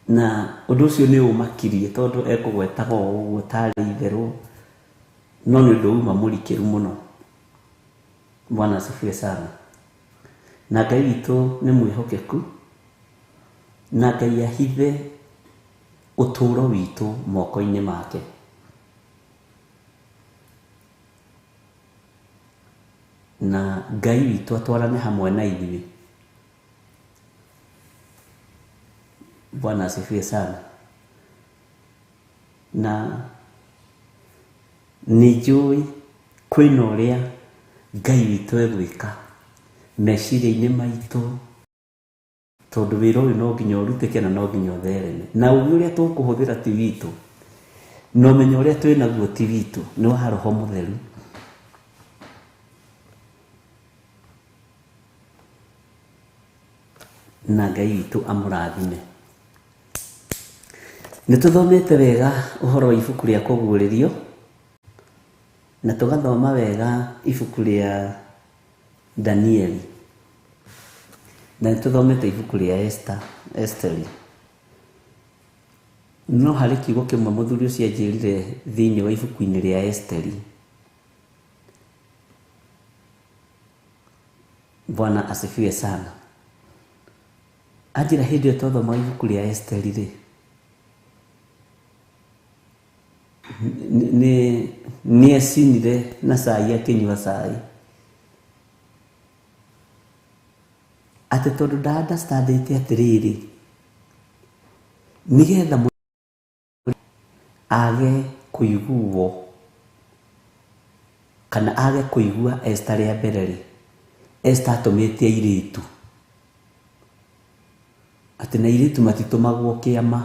na ũndũ ũcio nĩ ũmakirie tondũ ekũgwetaga ũguo tarĩ itherũ, no nĩ ũndũ uma mũrikĩru mũno. Bwana asifiwe sana. Na Ngai witũ nĩ mwĩhokeku, na Ngai ahithe ũtũũro witũ moko-inĩ make. Na Ngai witũ atwarane hamwe na ithuĩ. Bwana asifiwe sana. Na nĩnjũĩ kwĩna ũrĩa Ngai witũ egwĩka meciria-inĩ maitũ, tondũ wĩra ũyũ no nginya ũrutĩke na no nginya ũthereme. Na ũgĩ ũrĩa tũkũhũthĩra ti witũ, na ũmenyo ũrĩa twĩ naguo ti witũ, nĩ wa Roho Mũtheru. Na Ngai witũ amũrathime. Nĩ tũthomete wega ũhoro wa ibuku rĩa kũguũrĩrio, na tũgathoma wega ibuku rĩa Danieli, na nĩ tũthomete ibuku rĩa Esteri. No harĩ kiugo kĩmwe mũthuri ũcio anjĩrire thĩinĩ wa ibuku-inĩ rĩa Esteri. Bwana asifiwe sana. Anjĩra hĩndĩ ĩyo twathoma ibuku rĩa Esteri rĩ, nĩ ecinire na cai akĩnyua cai, atĩ tondũ nda-understandĩte atĩrĩrĩ, nĩgetha age kũiguo kana age kũigua Esther rĩa mbere rĩ, Esther atũmĩte airĩtu, atĩ na airĩtu matitũmagwo kĩama.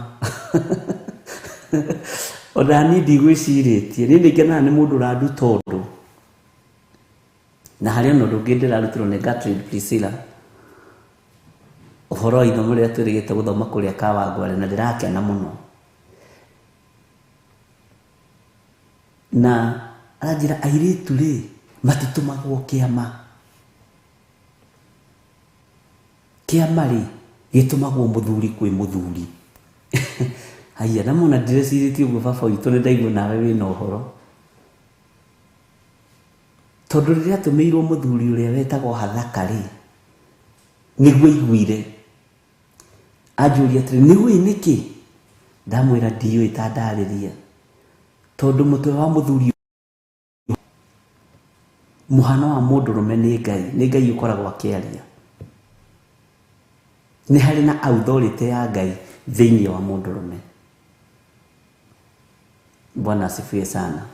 Ona niĩ ndigwĩcirĩtie, niĩ nĩngenaga nĩ mũndũ ũranduta ũndũ, na harĩ ona ũndũ ũngĩ ndĩrarutirwo nĩ Gertrude Priscilla, ũhoro wa ithomo rĩrĩa twĩrĩgĩte gũthoma kũrĩa Kawangware, na ndĩrakena mũno. Na aranjĩra airĩtu rĩ matitũmagwo kĩama. Kĩama rĩ gĩtũmagwo mũthuri kwĩ mũthuri. Haiya, na mona ndirĩcirĩtie ũguo baba witũ, nĩ ndaigua nawe wĩna ũhoro. Tondũ rĩrĩa atũmĩirwo mũthuri ũrĩa wetagwo Hathaka rĩ, nĩguo aiguire. Anjũria atĩrĩ, nĩũĩ nĩkĩ? Ndamwĩra ndiũĩ, ta ndarĩria. Tondũ mũtwe wa mũthuri mũhano wa mũndũrũme nĩ Ngai, nĩ Ngai ũkoragwo akĩaria. Nĩ harĩ na authority ya Ngai thĩinĩ wa mũndũrũme. Bwana asifiwe sana.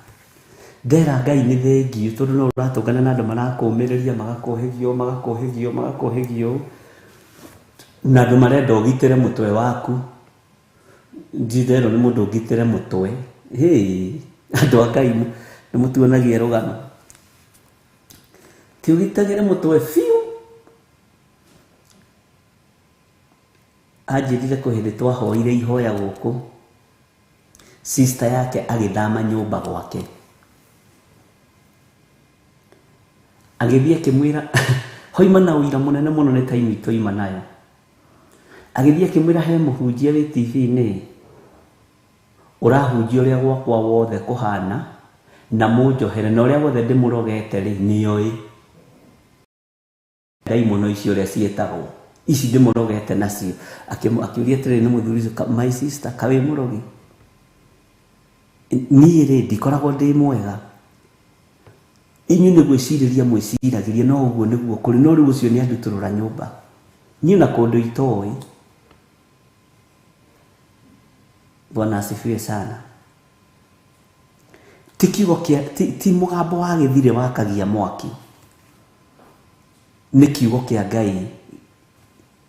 Ndera Ngai nĩ thengiũ, tondũ no ũratũngana na andũ marakũũmĩrĩria, magakũhĩgio, na andũ marenda ũgitĩre mũtwe waku. Njitherũ nĩ mũndũ ũgitĩre mũtwe. Andũ a Ngai nĩ mũtuonagia rũgano. Ti ũgitagĩre mũtwe biũ. Anjĩrire kũ hĩndĩ twahoire ihoya gũkũ, sister yake agĩthama nyũmba gwake. Agĩthiĩ akĩmwĩra, hoima na ũira mũnene mũno nĩ time itũ ima nayo. Agĩthiĩ akĩmwĩra he mũhunjia wĩ TV-inĩ, ũrahunjia ũrĩa gwakwa wothe kũhana, na mũnjohere, na ũrĩa wothe ndĩmũrogete rĩ nĩoĩ. Ndaimono icio ũrĩa ciĩtagwo, ici ndĩmũrogete nacio. Akĩũria atĩrĩrĩ, nĩ mũthuri ũcio, my sister, kawĩ mũrogi? Niĩ rĩ ndikoragwo ndĩ mwega. Inyuĩ nĩ gwĩcirĩria mwĩciragĩria, no ũguo nĩguo kũrĩ, no rĩu ũcio nĩ andutũrũra nyũmba. Niĩ na kũndũ itoĩ. Bwana asifiwe sana. Ti kiugo ti mũgambo wa gĩthirĩ wakagia mwaki. Nĩ kiugo kĩa Ngai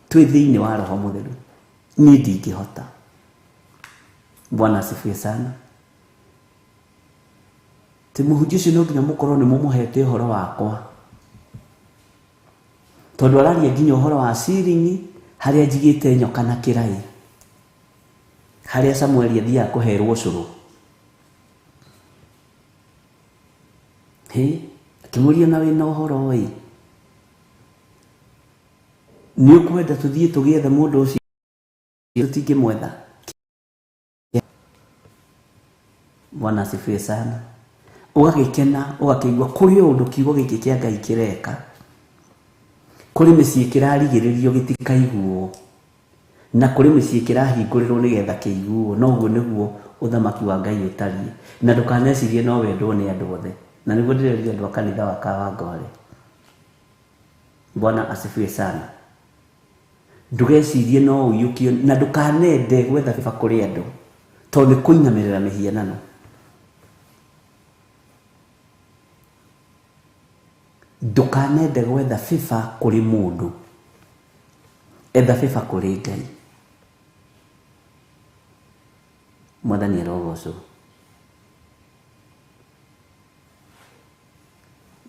twĩ thĩinĩ wa Roho Mũtheru niĩ ndingĩhota. Bwana asifiwe sana. Ti mũhunjia ũcio no nginya mũkorwo nĩ mũmũhete ũhoro wakwa, tondũ araria nginya ũhoro wa ciringi harĩa njigĩte nyoka na kĩrai, harĩa Samueli athiaga kũherwo ũcũrũ. Akĩmũria na wĩna ũhoro ĩ, nĩ ũkwenda tũthiĩ tũgĩethe mũndũ ũcio tũtingĩmwetha? Bwana asifiwe sana. Ũgagĩkena ũgakĩigua kũrĩ ũndũ kiugo gĩkĩ kĩa Ngai kĩreka, kũrĩ mĩciĩ kĩrarigĩrĩrio gĩtikaiguo, na kũrĩ mĩciĩ kĩrahingũrĩrwo nĩgetha kĩiguo. Noguo nĩguo ũthamaki wa Ngai ũtariĩ, na ndũkanecirie no wendwo nĩ andũ othe. Na nĩguo ndĩreria andũ a kanitha wa Kawangware. Bwana asifiwe sana. Ndũgecirie no ũiyũkio, na ndũkanende gwetha baba kũrĩ andũ, tondũ nĩ kũinamĩrĩra mĩhianano. Ndũkanende gwetha baba kũrĩ mũndũ, etha baba kũrĩ Ngai. Mwathani arogocwo.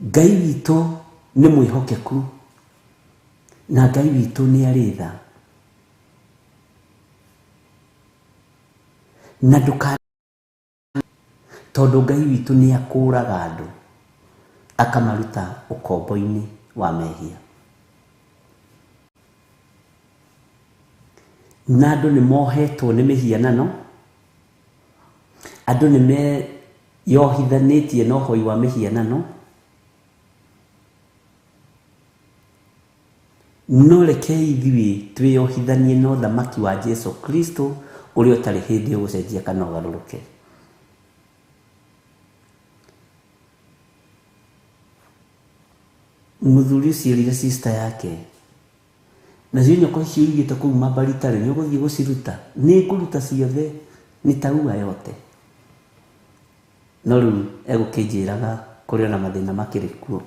Ngai witũ nĩ mwĩhokeku, na Ngai witũ nĩ arĩ tha, na tondũ Ngai witũ nĩ akũraga andũ akamaruta ũkombo-inĩ wa mehia. Na andũ nĩ mohetwo nĩ mĩhianano, andũ nĩ meyohithanĩtie na ũhoi wa mĩhianano. No rekei ithuĩ twĩyohithanie na ũthamaki wa Jesu Kristo ũrĩa ũtarĩ hĩndĩ ũgũcenjia kana ũgarũrũke. Mũthuri ũcio erire sister yake, na cio nyoka icio igĩte kũu mambaritarĩ nĩ ũgũthiĩ gũciruta? Nĩ ngũruta ciothe, nitaua yote. No rĩu egũkĩnjĩraga kũrĩ ona mathĩna makĩrĩ kuo.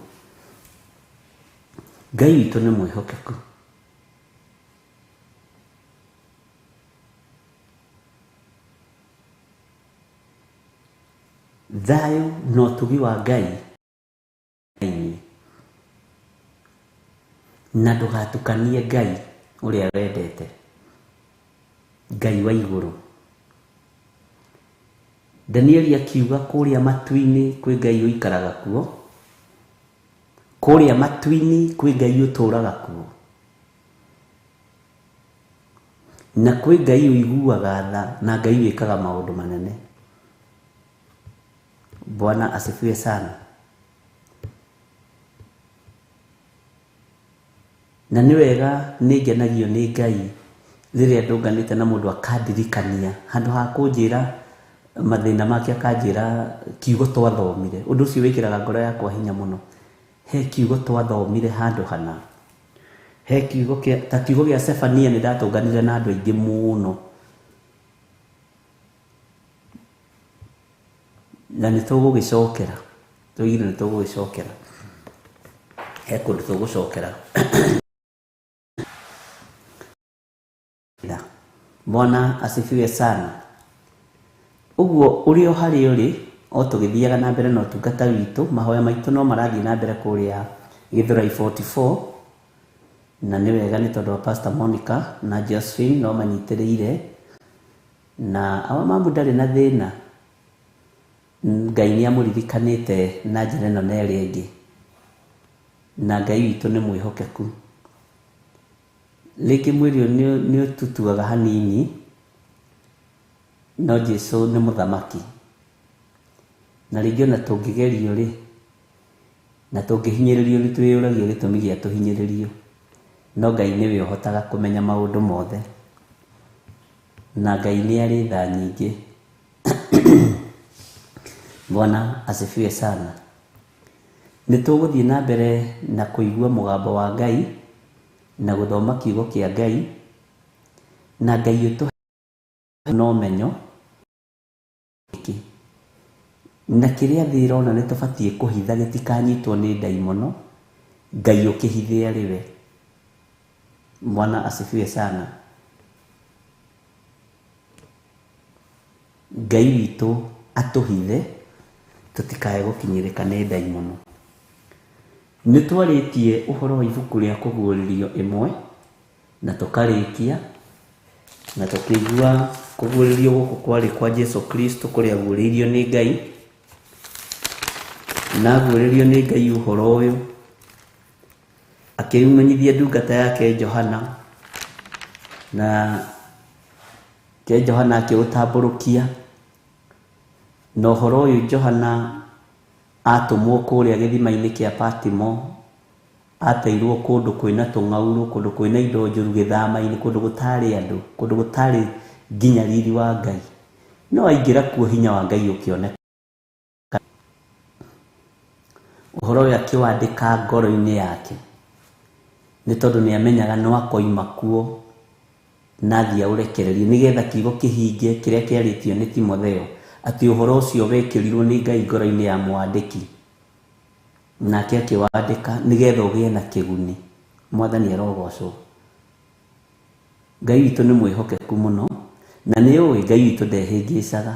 Ngai witũ nĩ mwĩhokeku. Thayũ na ũtugi wa Ngai na ndũgatukanie Ngai ũrĩa wendete, Ngai wa igũrũ. Danieli akiuga kũrĩa matu-inĩ kwĩ Ngai ũikaraga kuo, kũrĩa matu-inĩ kwĩ Ngai ũtũraga kuo, na kwĩ Ngai ũiguaga tha, na Ngai wĩkaga maũndũ manene. Bwana asifiwe sana. Na nĩ wega nĩ ngenagio nĩ Ngai rĩrĩa ndũnganĩte na mũndũ akandirikania, handũ ha kũnjĩra mathĩna make akanjĩra kiugo twathomire. Ũndũ ũcio wĩkĩraga ngoro yakwa hinya mũno. He kiugo twathomire handũ hana, he kiugo ta kiugo gĩa Sefania nĩ ndatũnganire na andũ aingĩ mũno, na nĩ tũgũgĩcokera, tũigire nĩ tũgũgĩcokera, he kũndũ tũgũcokera. Bwana asifiwe sana. Ũguo ũrĩ o harĩa ũrĩ, o tũgĩthiaga na mbere na ũtungata witũ, mahoya maitũ no marathiĩ na mbere kũrĩa Gĩthũrai 44, na nĩ wega nĩ tondũ wa Pastor Monica na Josephine no manyitĩrĩire, na awa mamu ndarĩ na thĩna. Ngai nĩ amũririkanĩte na njĩra ĩno na ĩrĩa ĩngĩ, na Ngai witũ nĩ mwĩhokeku. Rĩngĩ mwĩrĩ nĩ ũtutuaga hanini, no Jesu nĩ mũthamaki. Na rĩngĩ ona tũngĩgerio rĩ, na tũngĩhinyĩrĩrio nĩ twĩyũragia gĩtũmi gĩa tũhinyĩrĩrio, no Ngai nĩwe ũhotaga kũmenya maũndũ mothe, na Ngai nĩ arĩ tha nyingĩ. Bwana asifiwe sana. Nĩ tũgũthiĩ na mbere na kũigua mũgambo wa Ngai na gũthoma kiugo kĩa Ngai, na Ngai ũtũhe na ũmenyo na kĩrĩa thĩ ĩrona nĩ tũbatiĩ kũhitha gĩtikanyitwo nĩ ndaimono, Ngai ũkĩhithe arĩ we. Bwana asifiwe sana. Ngai witũ atũhithe tũtikae gũkinyĩrĩka nĩ ndaimono. Nĩ twarĩtie ũhoro wa ibuku rĩa kũguũrĩrio ĩmwe na tũkarĩkia na tũkĩigua kũguũrĩrio gũkũ kwarĩ kwa Jesu Kristo kũrĩa aguũrĩirio nĩ Ngai, na aguũrĩrio nĩ Ngai ũhoro ũyũ akĩmenyithia ndungata yake Johana, na ke Johana akĩũtambũrũkia, na ũhoro ũyũ Johana atũmwo kũrĩa gĩthima-inĩ kĩa Patimo, ateirwo kũndũ kwĩna tũng'aurũ, kũndũ kwĩna indo njũru gĩthama-inĩ, kũndũ gũtarĩ andũ, kũndũ gũtarĩ nginya riri wa Ngai. No aingĩra kuo hinya wa Ngai ũkĩoneka. Ũhoro ũyũ akĩwandĩka ngoro-inĩ yake nĩ tondũ nĩ amenyaga no akoima kuo na athiĩ aũrekererie, nĩgetha kiugo kĩhinge kĩrĩa kĩarĩtio nĩ Timotheo atĩ ũhoro ũcio wekĩrirwo nĩ Ngai ngoro-inĩ ya mwandĩki, nake akĩwandĩka nĩgetha ũgĩe na kĩguni. Mwathani arogocwo. Ngai witũ nĩ mwĩhokeku mũno, na nĩ ũĩ Ngai witũ ndehĩngĩcaga,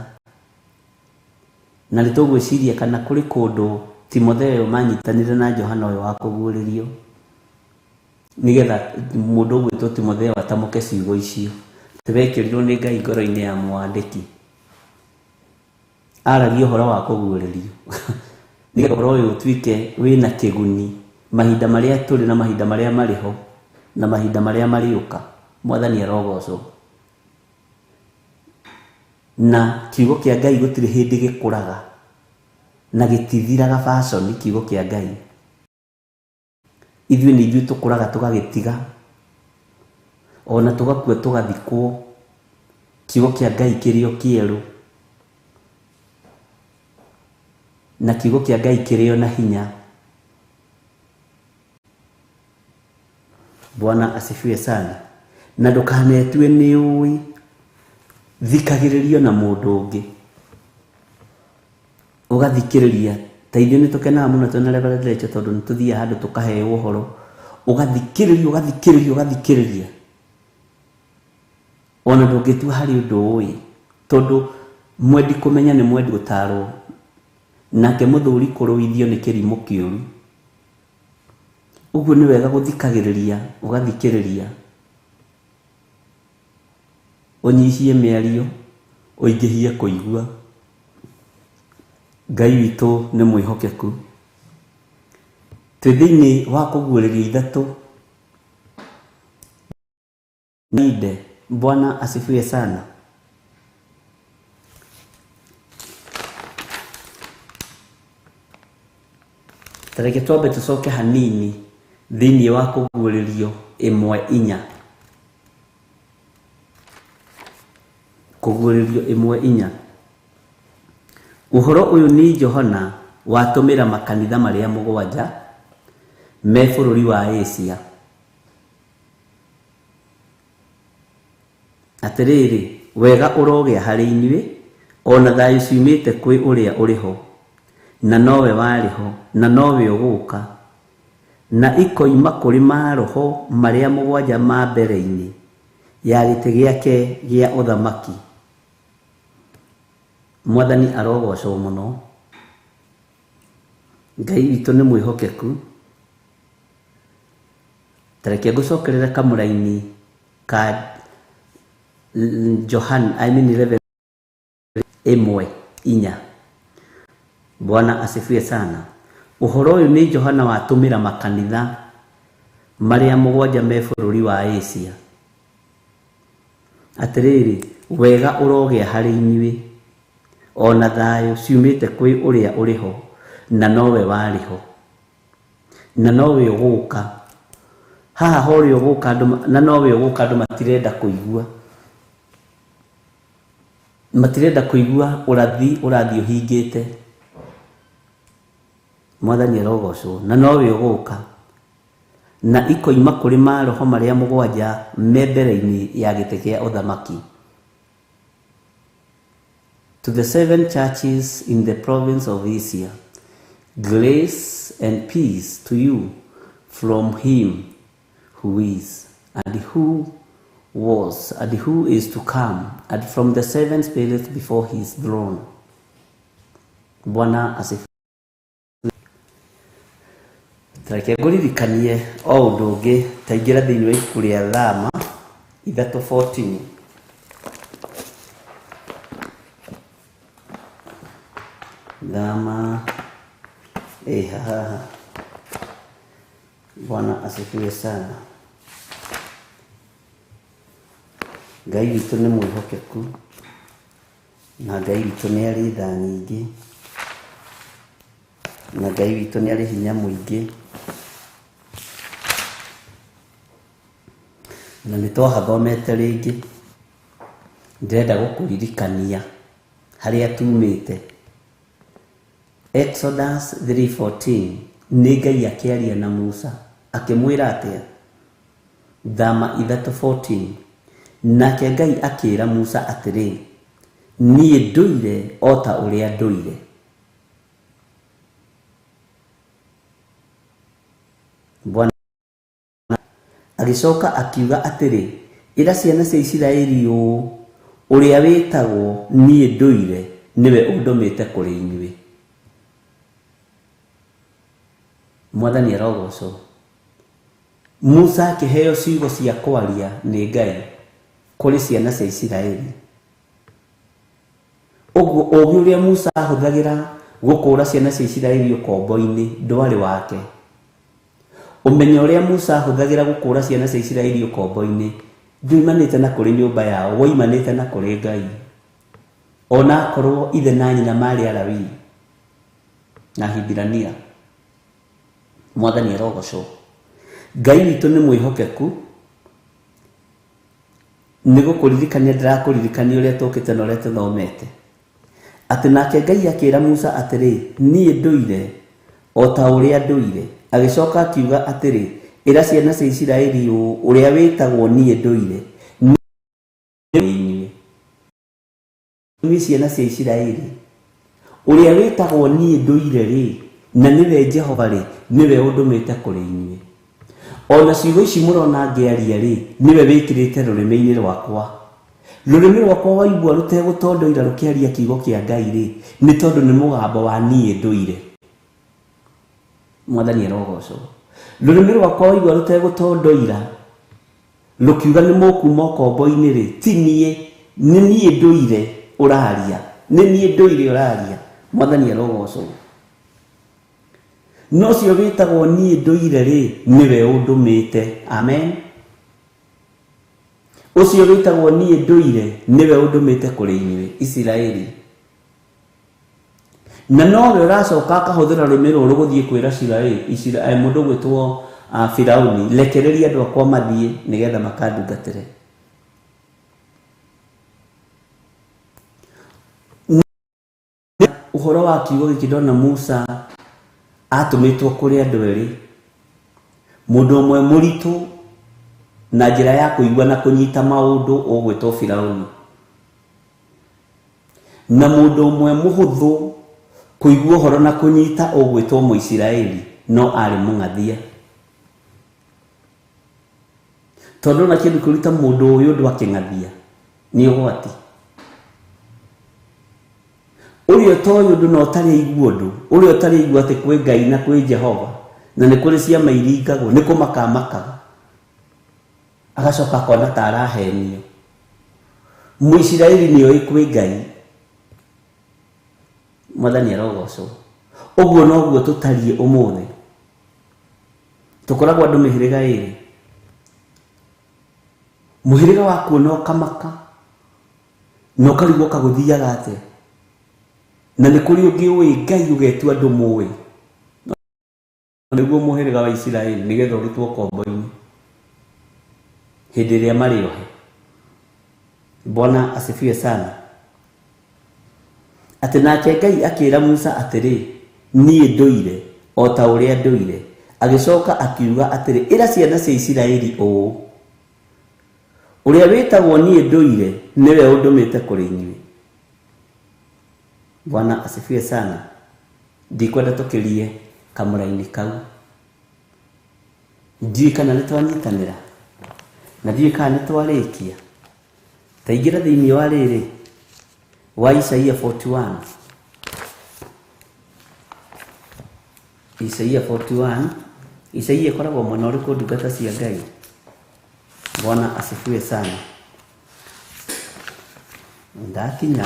na nĩ tũgwĩciria kana kũrĩ kũndũ Timotheo manyitanire na Johana ũyũ wa kũguũrĩrio, nĩgetha mũndũ ũgwĩtwo Timotheo atamuke ciugo icio tũwekĩrirwo nĩ Ngai ngoro-inĩ ya mwandĩki, aragia ũhoro wa kũguũrĩrio nĩgetha ũhoro ũyũ ũtuĩke wĩna kĩguni mahinda marĩa tũrĩ na mahinda marĩa marĩ ho na mahinda marĩa marĩũka. Mwathani arogocwo. Na kiugo kĩa Ngai gũtirĩ hĩndĩ gĩkũraga na gĩtithiraga fashion. Kiugo kĩa Ngai ithuĩ nĩ ithuĩ tũkũraga tũgagĩtiga, ona tũgakua tũgathikwo, kiugo kĩa Ngai kĩrĩ o kĩerũ, na kiugo kĩa Ngai kĩrĩ o na hinya. Bwana asifiwe sana. Na ndũkanetue nĩ ũĩ, thikagĩrĩrio na mũndũ ũngĩ, ũgathikĩrĩria. Ta ithuĩ nĩ tũkenaga mũno twĩna Revelation tondũ nĩ tũthiaga handũ tũkaheo ũhoro, ũgathikĩrĩria ũgathikĩrĩria ũgathikĩrĩria, ona ndũngĩtua harĩ ũndũ ũĩ, tondũ mwendi kũmenya nĩ mwendi gũtarwo, nake mũthuri kũrũithio nĩ kĩrimũ kĩũru. Ũguo nĩ wega gũthikagĩrĩria ũgathikĩrĩria, ũnyihie mĩario, ũingĩhie kũigua. Ngai witũ nĩ mwĩhokeku. Twĩ thĩinĩ wa kũguũrĩrio ithatũ. Ninde. Bwana asifiwe sana. Tareke twambe tũcoke hanini thĩinĩ wa kũguũrĩrio 1:4. Kũguũrĩrio 1:4. Ũhoro ũyũ nĩ Johana watũmĩra makanitha marĩa 7 me bũrũri wa Asia. Atĩrĩrĩ, wega ũrogĩa harĩ inyuĩ, ona thayũ ciumĩte kwĩ ũrĩa ũrĩ ho, na nowe warĩ ho, na nowe ũgũũka, na ikoima kũrĩ maroho marĩa 7 ma mbere-inĩ ya gĩtĩ gĩake gĩa ũthamaki. Mwathani arogocwo mũno. Ngai witũ nĩ mwĩhokeku. Tareke ngũcokerere kamũraini ka Johana, 1:4. Bwana asifiwe sana. Ũhoro ũyũ nĩ Johana watũmĩra makanitha marĩa 7 me bũrũri wa Asia. Atĩrĩrĩ, wega ũrogĩa harĩ inyuĩ, ona thayũ ciumĩte kwĩ ũrĩa ũrĩ ho, na nowe warĩ ho, na nowe ũgũũka. Haha horĩ ũgũũka andũ, na nowe ũgũũka andũ matirenda kũigua. Matirenda kũigua ũrathi ũhingĩte. Mwathani arogocwo. Na nowe ũgũũka, na ikoima kũrĩ maroho marĩa 7 me mbere-inĩ ya gĩtĩ gĩa ũthamaki. To the 7 churches in the province of Asia, grace and peace to you from him who is, and who was and who is to come, and from the seven spirits before his throne. Bwana asifiwe. Tareke nguririkanie o undu ungi taingira thiini wa ibuku ria Thama 3:14. Thama Bwana asifiwe sana. Ngai witũ nĩ mwĩhokeku na Ngai witũ nĩ arĩ tha nyingĩ na Ngai witũ nĩ arĩ hinya mũingĩ, na nĩ twahathomete rĩngĩ. Ndĩrenda gũkũririkania harĩa tumĩte. Exodus 3:14 nĩ Ngai akĩaria na Musa akĩmwĩra atĩa? Thama 3:14 nake Ngai akĩra Musa atĩrĩ, niĩ ndũire o ta ũrĩa ndũire. Bwana agĩcoka akiuga atĩrĩ, ĩra ciana cia Isiraeli ũũ, ũrĩa wĩtagwo niĩ ndũire nĩwe ũndũmĩte kũrĩ inyuĩ. Mwathani arogocwo. Musa akĩheo ciugo cia kwaria nĩ Ngai kũrĩ ciana cia Isiraeli. Ũguo ũũgĩ ũrĩa Musa ahũthagĩra gũkũũra ciana cia Isiraeli ũkombo-inĩ ndwarĩ wake. Ũmenyo ũrĩa Musa ahũthagĩra gũkũũra ciana cia Isiraeli ũkombo-inĩ nduimanĩte na kũrĩ nyũmba yao, woimanĩte na kũrĩ Ngai. Ona akorwo ithe na nyina marĩ Alawii na Hibirania. Mwathani arogocwo. Ngai witũ nĩ mwĩhokeku. Nĩ gũkũririkania ndĩrakũririkania ũrĩa tũkĩte na ũrĩa tũthomete. Atĩ nake Ngai akĩra Musa atĩrĩ, niĩ ndũire o ta ũrĩa ndũire. Agĩcoka akiuga atĩrĩ, ĩra ciana cia Isiraeli ũũ, ũrĩa wĩtagwo niĩ ndũire nĩ ciana cia Isiraeli. Ũrĩa wĩtagwo niĩ ndũire rĩ, na nĩwe Jehova rĩ, nĩwe ũndũmĩte kũrĩ inyuĩ. Ona ciugo ici mũrona ngĩaria rĩ, nĩwe wĩkĩrĩte rũrĩmĩ-inĩ rwakwa. Rũrĩmĩ rwakwa waigua rũtegũtondoira rũkĩaria kiugo kĩa Ngai rĩ, nĩ tondũ nĩ mũgambo wa niĩ ndũire. Mwathani arogocwo. Rũrĩmĩ rwakwa waigua rũtegũtondoira rũkiuga nĩ mũkuma ũkombo-inĩ rĩ, ti niĩ, nĩ niĩ ndũire ũraria, nĩ niĩ ndũire ũraria. Mwathani arogocwo. No cio wĩtagwo niĩ ndũire rĩ, nĩwe ũndũmĩte. Amen. Ũcio wĩtagwo niĩ ndũire nĩwe ũndũmĩte kũrĩ inyuĩ Isiraeli. Na nowe ũracoka akahũthĩra rũrĩmĩ rũrũ gũthiĩ kwĩra Isiraeli, mũndũ gwĩtwo Firaũni, rekereria andũ akwa mathiĩ nĩgetha makandungatĩre. Ũhoro wa kiugo gĩkĩ ndona Musa atũmĩtwo kũrĩ andũ erĩ. Mũndũ ũmwe mũritũ na njĩra ya kũigua na kũnyita maũndũ ũgwĩtwo Firaũni, na mũndũ ũmwe mũhũthũ kũigua ũhoro na kũnyita ũgwĩtwo Mũisiraeli, no arĩ mũng'athia. Tondũ na kĩndũ kĩruta mũndũ ũyũ ũndũ akĩng'athia nĩ ũgwati. Ũrĩa ũtoĩ ũndũ na ũtarĩ aigua ũndũ, ũrĩa ũtarĩ aigua atĩ kwĩ Ngai na kwĩ Jehova na nĩ kũrĩ ciama iringagwo, nĩ kũmakamakaga, agacoka akona ta arahenio. Mũisiraeli nĩ oĩ kwĩ Ngai. Mwathani arogocwo. Ũguo noguo tũtariĩ ũmũthĩ. Tũkoragwo andũ mĩhĩrĩga ĩrĩ. Mũhĩrĩga wa kuona ũkamaka na ũkarigwo kagũthiaga atĩa. Na nĩ kũrĩ ũngĩ ũĩ Ngai ũgetua andũ mũĩ. Nĩguo mũhĩrĩga wa Isiraeli nĩgetha ũrutwo ũkombo-inĩ hĩndĩ ĩrĩa marĩ ohe. Bwana asifiwe sana. Atĩ nake Ngai akĩra Musa atĩrĩ, niĩ ndũire o ta ũrĩa ndũire. Agĩcoka akiuga atĩrĩ, ĩra ciana cia Isiraeli ũũ, ũrĩa wĩtagwo niĩ ndũire nĩwe ũndũmĩte kũrĩ inyuĩ. Bwana asifiwe sana. Ndikwenda tũkĩrie kamũra-inĩ kau. Ndiũĩ kana nĩ twanyitanĩra. na ndiĩ kana nĩtwarĩkia. Ta ingĩra thĩinĩ wa rĩrĩ wa Isaia 41. Isaia 41. Isaia ĩkoragwo mwena ũrĩkũ ndungata cia Ngai? Bwana asifiwe sana. Ndakinya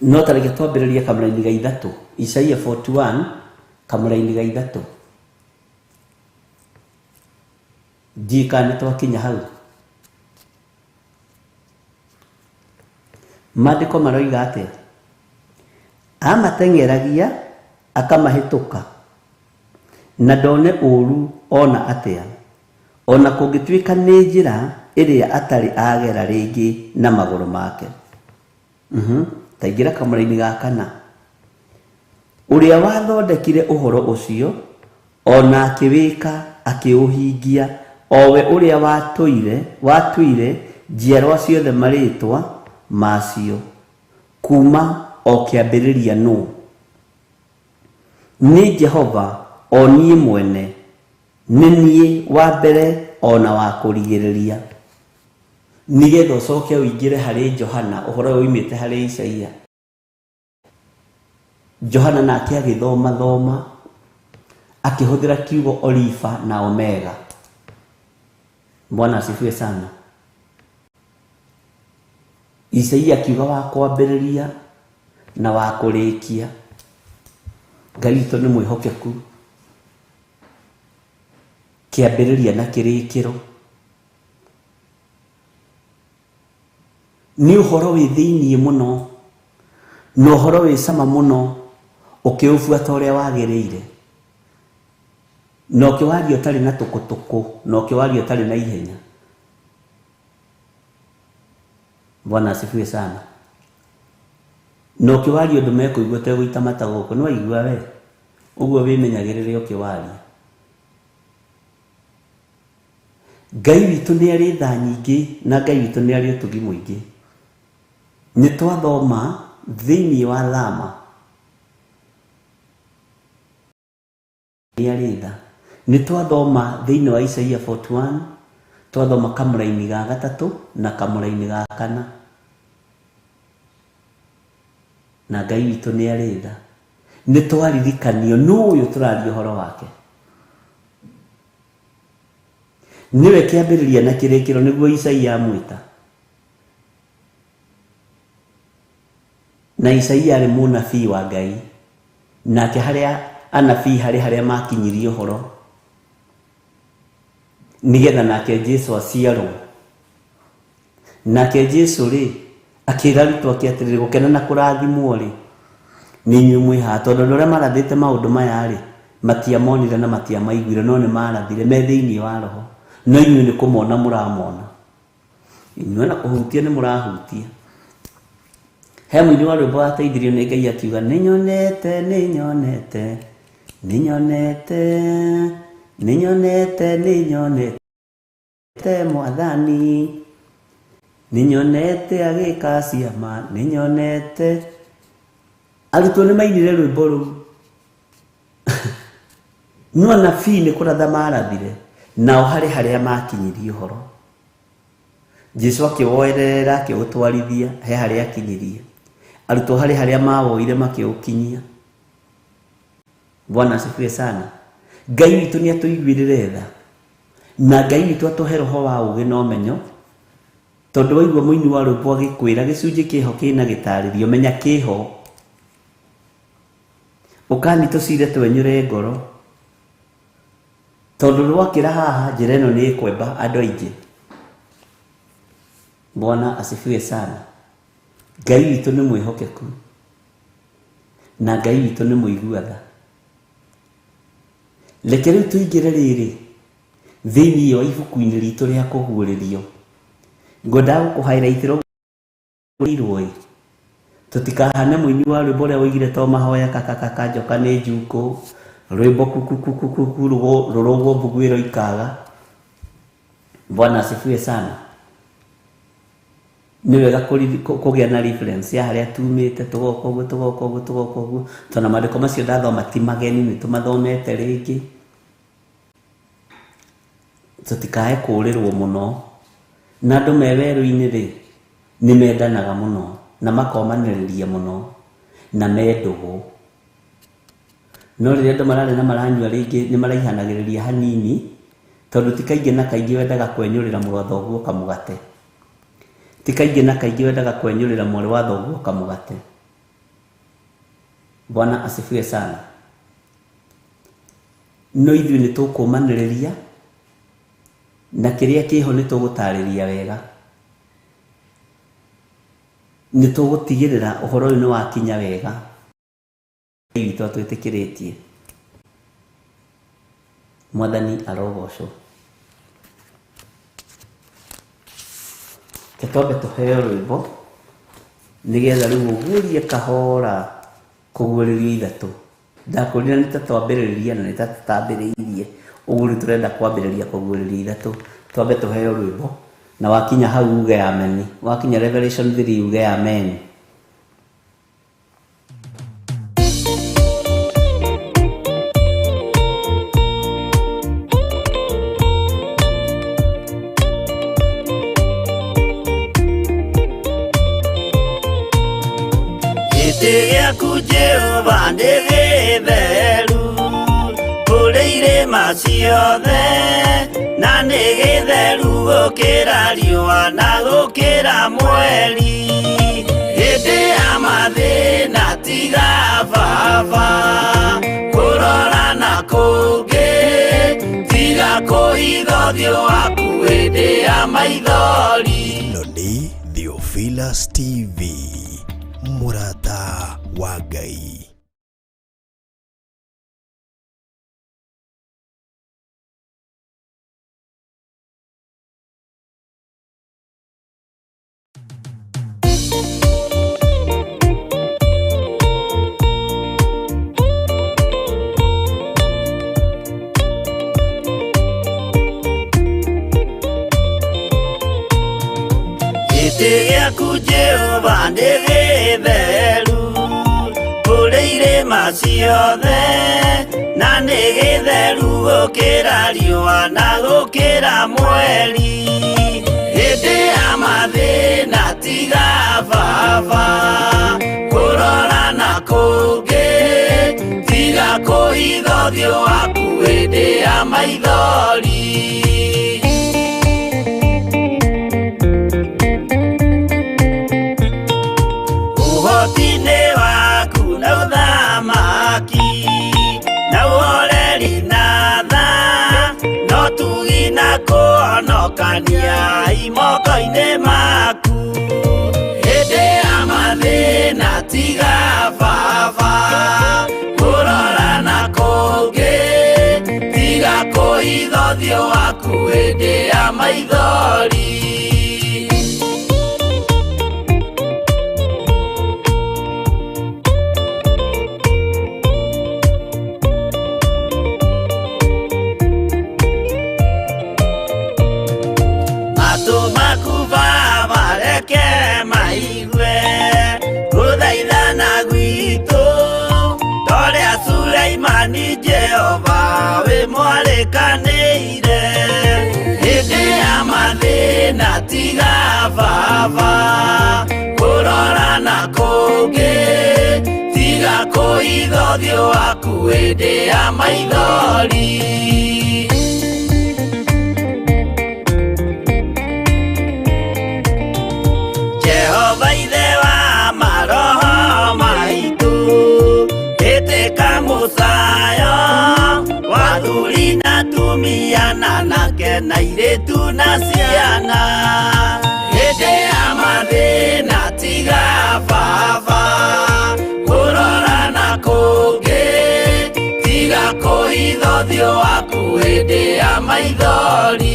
no tareke twambĩrĩrie kamũra-inĩ ga ithatũ. Isaia 41 kamũra-inĩ ga ithatũ. Njika nĩ twakinya hau. Maandĩko maroiga atĩa? Amateng'eragia akamahĩtũka na ndone ũru ona atĩa, ona kũngĩtuĩka nĩ njĩra ĩrĩa atarĩ agera rĩngĩ na magũrũ make. Ta ingĩra kamũra-inĩ ga kana. Ũrĩa wathondekire ũhoro ũcio ona akĩwĩka akĩũhingia, owe ũrĩa watuire njiarwa ciothe marĩtwa macio kuma o kĩambĩrĩria nũ. Nĩ Jehova o niĩ mwene, nĩ niĩ wa mbere ona wa kũrigĩrĩria. Nigetha ũcoke ũingĩre harĩ Johana, ũhoro ũyũ umĩte harĩ Isaia. Johana nake agĩthoma akĩhũthĩra kiugo Olifa na Omega. Bwana asifiwe sana. Isaia kiuga wa kwambĩrĩria na wa kũrĩkia. Ngai witũ nĩ mwĩhokeku. Kĩambĩrĩria na kĩrĩkĩro. Nĩ ũhoro wĩ thĩinĩ mũno, na ũhoro wĩ cama mũno ũkĩũbuata ũrĩa wagĩrĩire, na ũkĩwaria ũtarĩ na tũkũtũkũ, na ũkĩwaria ũtarĩ na ihenya. Bwana asifiwe sana. Na ũkĩwaria ũndũ mekũigua ũtegũita mata gũkũ. Nĩ waigua we? Ũguo wĩmenyagĩrĩre ũkĩwaria. Ngai witũ nĩ arĩ tha nyingĩ, na Ngai witũ nĩ arĩ ũtugi mũingĩ. Nĩ twathoma thĩinĩ wa Rama. Nĩ arĩ tha. Nĩ twathoma thĩinĩ wa Isaia 41, twathoma kamũra-inĩ ga gatatũ na kamũra-inĩ ga kana. Na Ngai witũ nĩ arĩ tha. Nĩ twaririkanio nũ ũyũ tũraria ũhoro wake. Niwe kĩambĩrĩria na kĩrĩkĩro, nĩguo Isaia amwĩta. Na Isaia arĩ mũnabii wa Ngai, nake harĩa anabii harĩa makinyirie ũhoro, nigetha nake Jesũ aciarwo. Nake Jesũ rĩ akĩĩra arutwo ake atĩrĩrĩ, gũkena na kũrathimwo rĩ nĩ inyuĩ mwĩ haha, tondũ andũ arĩa marathĩte maũndũ maya rĩ matiamonire na matiamaiguire, no nĩ marathire me thĩinĩ wa roho. No inyuĩ nĩ kũmona mũramona, inyuĩ na kũhutia nĩ mũrahutia. He mũini wa rwĩmbo wateithirio nĩ Ngai akiuga, nĩnyonete Mwathani, nĩnyonete agĩka ciama, nĩnyonete. Arutwo nĩ mainire rwĩmbo rũu. No anabii nĩ kũratha marathire, nao harĩa makinyirie ũhoro. Jesũ akĩwoerera akĩũtwarithia he harĩa akinyirie. Arutwo harĩa mawoire makĩũkinyia. Bwana asifiwe sana. Ngai witũ nĩ atũiguĩrĩre tha, na Ngai witũ atũhe roho wa ũũgĩ na ũmenyo. Tondũ waigua mũini wa rwĩmbo agĩkwĩra gĩcunjĩ kĩho kĩna gĩtarĩrio, menya kĩho. Ũkani tũcire twenyũre ngoro, tondũ rwakĩra haha njĩra ĩno nĩ ĩkwenda andũ aingĩ. Bwana asifiwe sana. Ngai witũ nĩ mwĩhokeku, na Ngai witũ nĩ mũigua tha. Reke rĩu tũingĩre rĩrĩ thĩinĩ wa ibuku-inĩ ritũ rĩa kũguũrĩrio. Ngwenda gũkũ-highlightĩrwo irũĩ, tũtikahane mũini wa rwĩmbo ũrĩa woigire to mahoya kakakaka njoka nĩ njukũ, rwĩmbo kukukukuku rũrũgwo mbuguĩro ikaga. Bwana asifiwe sana. nĩ wega kũgĩa na reference ya harĩa tumĩte, tũgoka ũguo, tondũ maandĩko macio ndathoma ti mageni, nĩ tũmathomete rĩngĩ. Tũtikae kũũrĩrwo mũno, na andũ me werũ-inĩ rĩ nĩ mendanaga mũno na makomanĩrĩria mũno na mendũgũ. No rĩrĩa andũ mararĩ na maranyua rĩngĩ nĩ maraihanagĩrĩria hanini, tondũ ti kaingĩ na kaingĩ wendaga kwenyũrĩra mũrũ wa thoguo kamũgate, ti kaingĩ na kaingĩ wendaga kwenyũrĩra mwarĩ wa thoguo kamũgate. Bwana asifiwe sana. No ithuĩ nĩ tũkũmanĩrĩria na kĩrĩa kĩho nĩ tũgũtarĩria wega, nĩ tũgũtigĩrĩra ũhoro ũyũ nĩ wakinya wega witũ twĩtĩkĩrĩtie. Mwathani arogocwo. Twambe tũheo rwĩmbo nĩgetha rĩu ũguũrie kahora kũguũrĩrio ithatũ. Ndakwĩrire nĩ ta twambĩrĩria na nĩ ta tũtambĩrĩirie, ũguo rĩu tũrenda kwambĩrĩria kũguũrĩria ithatũ. Twambe tũheo rwĩmbo na wakinya hau uge amen. Wakinya Revelation 3 uge amen. Gĩaku Jehova nĩ gĩtheru kũrĩ irĩma ciothe, na nĩ gĩtheru gũkĩra riũa na gũkĩra mweri. Hĩndĩ ya mathĩna tiga baba kũrora na kũngĩ, tiga kũhitha ũthiũ waku hĩndĩ ya maithori. Ĩno nĩ Theophilus TV, mũrata wa Ngai. Gĩtĩ gĩaku Jehova nĩ gĩtheru kũrĩ irĩma ciothe, na nĩ gĩtheru gũkĩra riũa na gũkĩra mweri. Hĩndĩ ya mathĩna tiga baba kũrora na kũngĩ, tiga kũhitha ũthiũ waku hĩndĩ ya maithori. Ũhoti-nĩ waku na ũthamaki na ũhoreri na tha, no tugi na kũhonokania imoko-inĩ maku. Hĩndĩ ya mathĩna tiga baba kũrora na kũngĩ, tiga kũhitha ũthiũ waku hĩndĩ ya maithori. Ni Jehova we mwarekanĩire, hĩndĩ ya mathĩna tiga baba kũrora na kũngĩ, tiga kũhitha ũthiũ waku hĩndĩ ya maithori. Jehova ithe wa maroho maitũ, ĩtĩka mũcayo wathuri na tumia na anake na airĩtu na ciana. Hĩndĩ ya mathĩna tiga baba kũrora na kũngĩ, tiga kũhitha ũthiũ waku hĩndĩ ya maithori.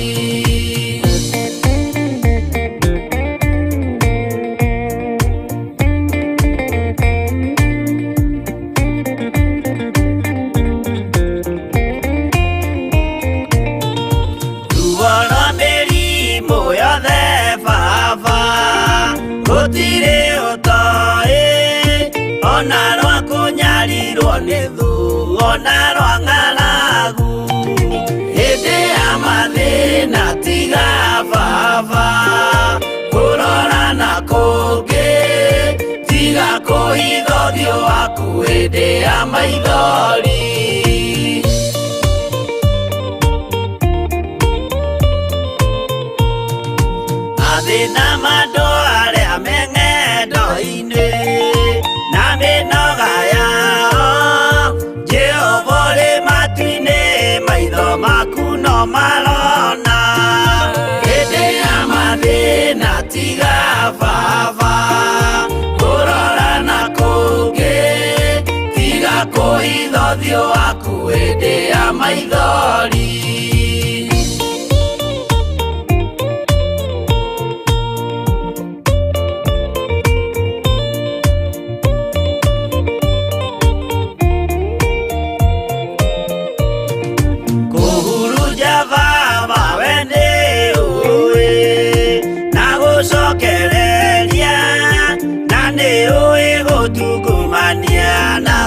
ona rwa kunyarirwo nĩ thũ, ona rwa ng'aragu. Hĩndĩ ya mathĩna tiga baba, kũrora na kũngĩ, tiga kũhitha ũthiũ waku hĩndĩ ya maithori. Mathĩna mandũ arĩa me ng'endo-inĩ na mĩnoga yao, Jehova ũrĩ matu-inĩ, maitho maku no marona. Hĩndĩ ya mathĩna tiga baba, kũrora na kũngĩ, tiga kũhitha ũthiũ waku hĩndĩ ya maithori.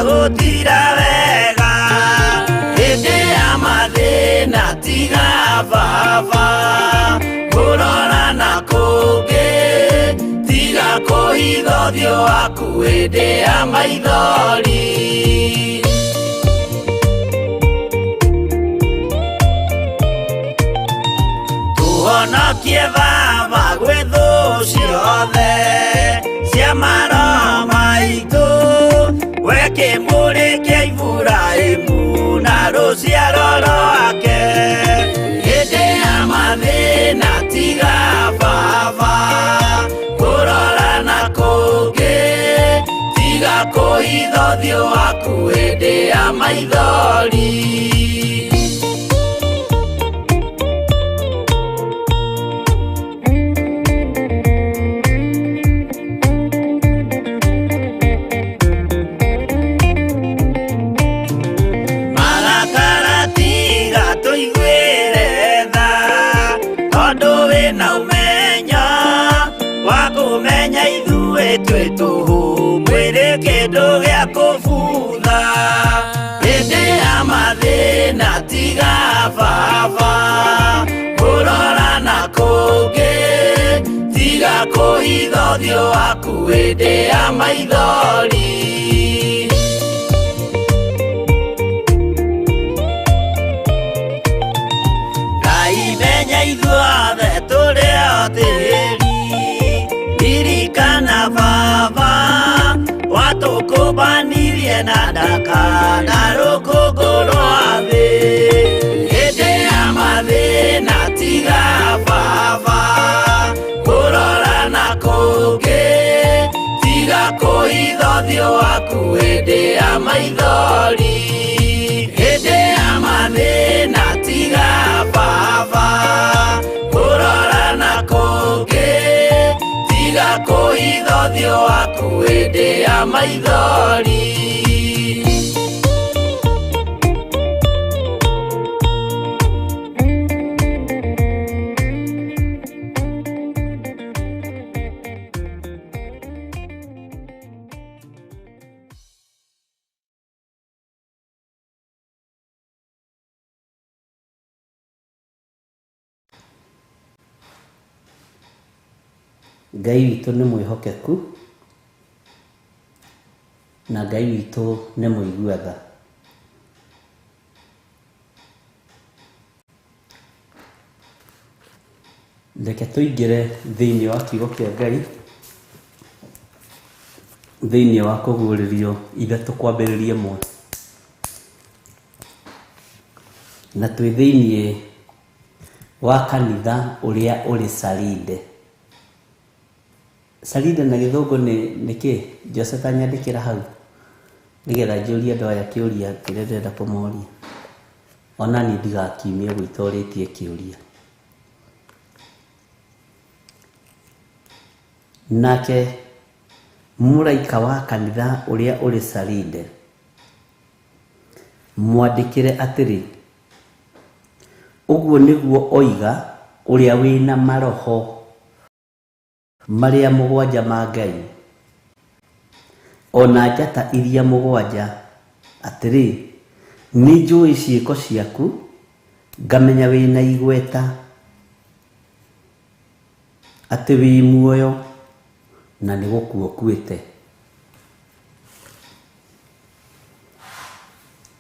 Gũtira wega hĩndĩ ya mathĩna tiga baba, kũrora na kũngĩ, tiga kũhitha ũthiũ waku hĩndĩ ya maithori. Tũhonokie baba gwĩ thũ ciothe cia maroho maitũ, we kĩmũrĩ kĩa Iburahĩmu na rũciaro rwake. Hĩndĩ ya mathĩna tiga baba, kũrora na kũngĩ, tiga kũhitha ũthiũ waku hĩndĩ ya maithori. Twĩ tũhũ mwĩrĩ kĩndũ gĩa kũbutha, hĩndĩ ya mathĩna tiga baba, kũrora na kũngĩ, tiga kũhitha ũthiũ waku hĩndĩ ya maithori. Ngai menya ithuothe tũrĩ o tĩĩri, ririkana baba, watũkũmbanirie na ndaka na rũkũngũ rwa thĩ. Hĩndĩ ya mathĩna tiga baba, kũrora na kũngĩ, tiga kũhitha ũthiũ waku hĩndĩ ya maithori. Hĩndĩ ya mathĩna tiga baba, kũrora na kũngĩ, tiga kũhitha ũthiũ waku hĩndĩ ya maithori. Ngai witũ nĩ mwĩhokeku na Ngai witũ nĩ mũiguaga. Reke tũingĩre thĩinĩ wa kiugo kĩa Ngai, thĩinĩ wa kũguũrĩrio ithatũ kwambĩrĩria ĩmwe, na twĩ thĩinĩ wa kanitha ũrĩa ũrĩ Saride. Saride na gĩthũngũ nĩ kĩ? Joseph anyandĩkĩra hau nĩgetha njũrie andũ aya kĩũria kĩrĩa ndĩrenda kũmoria, ona niĩ ndigakiumie gwĩtorĩtie kĩũria. Nake mũraika wa kanitha ũrĩa ũrĩ Saride mwandĩkĩre atĩrĩ, ũguo nĩguo oiga ũrĩa wĩna maroho marĩa mũgwanja ma Ngai, ona njata iria mũgwanja atĩrĩ, nĩ njũĩ ciĩko ciaku, ngamenya wĩna igweta, atĩ wĩ muoyo na nĩ gũkua ũkuĩte.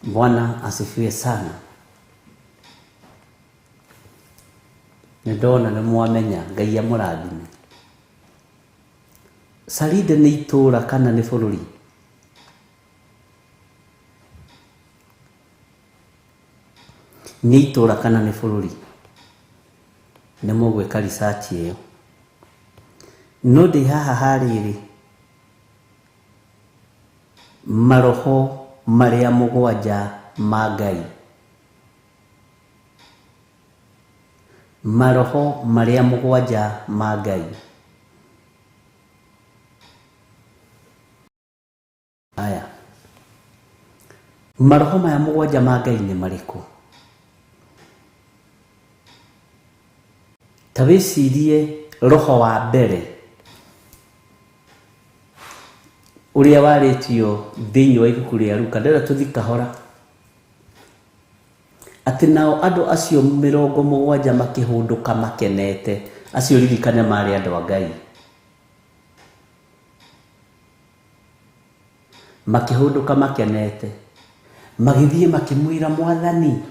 Bwana asifiwe sana. Nĩ ndona nĩ mwamenya, Ngai amũrathime. Sarinde nĩ itũũra kana nĩ bũrũri? Nĩ itũũra kana nĩ bũrũri? Nĩ mũgwĩka research ĩyo. No ndĩ haha harĩrĩ, maroho marĩa mũgwanja ma Ngai. Maroho marĩa mũgwanja ma Ngai. Aya. Maroho maya mũgwanja ma Ngai nĩ marĩkũ? Ta wĩcirie roho wa mbere ũrĩa warĩtio thĩinĩ wa ibuku rĩa Luka. Ndĩrenda tũthiĩ kahora. Atĩ nao andũ acio 70 makĩhũndũka makenete. Acio ririkane marĩ andũ a Ngai. Makĩhũndũka makenete. Magĩthiĩ makĩmwĩra Mwathani,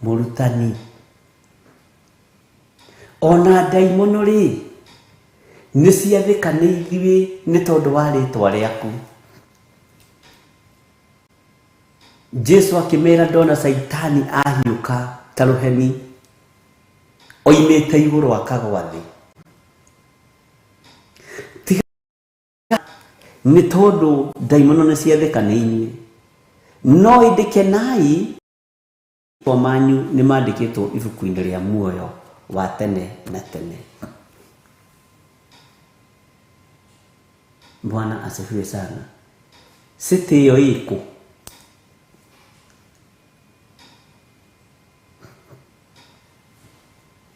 Mũrutani, ona ndaimono rĩ, nĩ ciathĩkanĩithiĩ nĩ tondũ wa rĩĩtwa rĩaku. Jesu akĩmera, ndona Saitani ahiũka ta rũheni, oimĩte igũrũ akagwa thĩ. Nĩ tondũ ndaimono nĩ ciathĩkanĩinyuĩ. No ĩndĩkenai, kwa manyu nĩ mandĩkĩtwo ibuku-inĩ rĩa muoyo wa tene na tene. Bwana asifiwe sana. City ĩyo ĩkũ?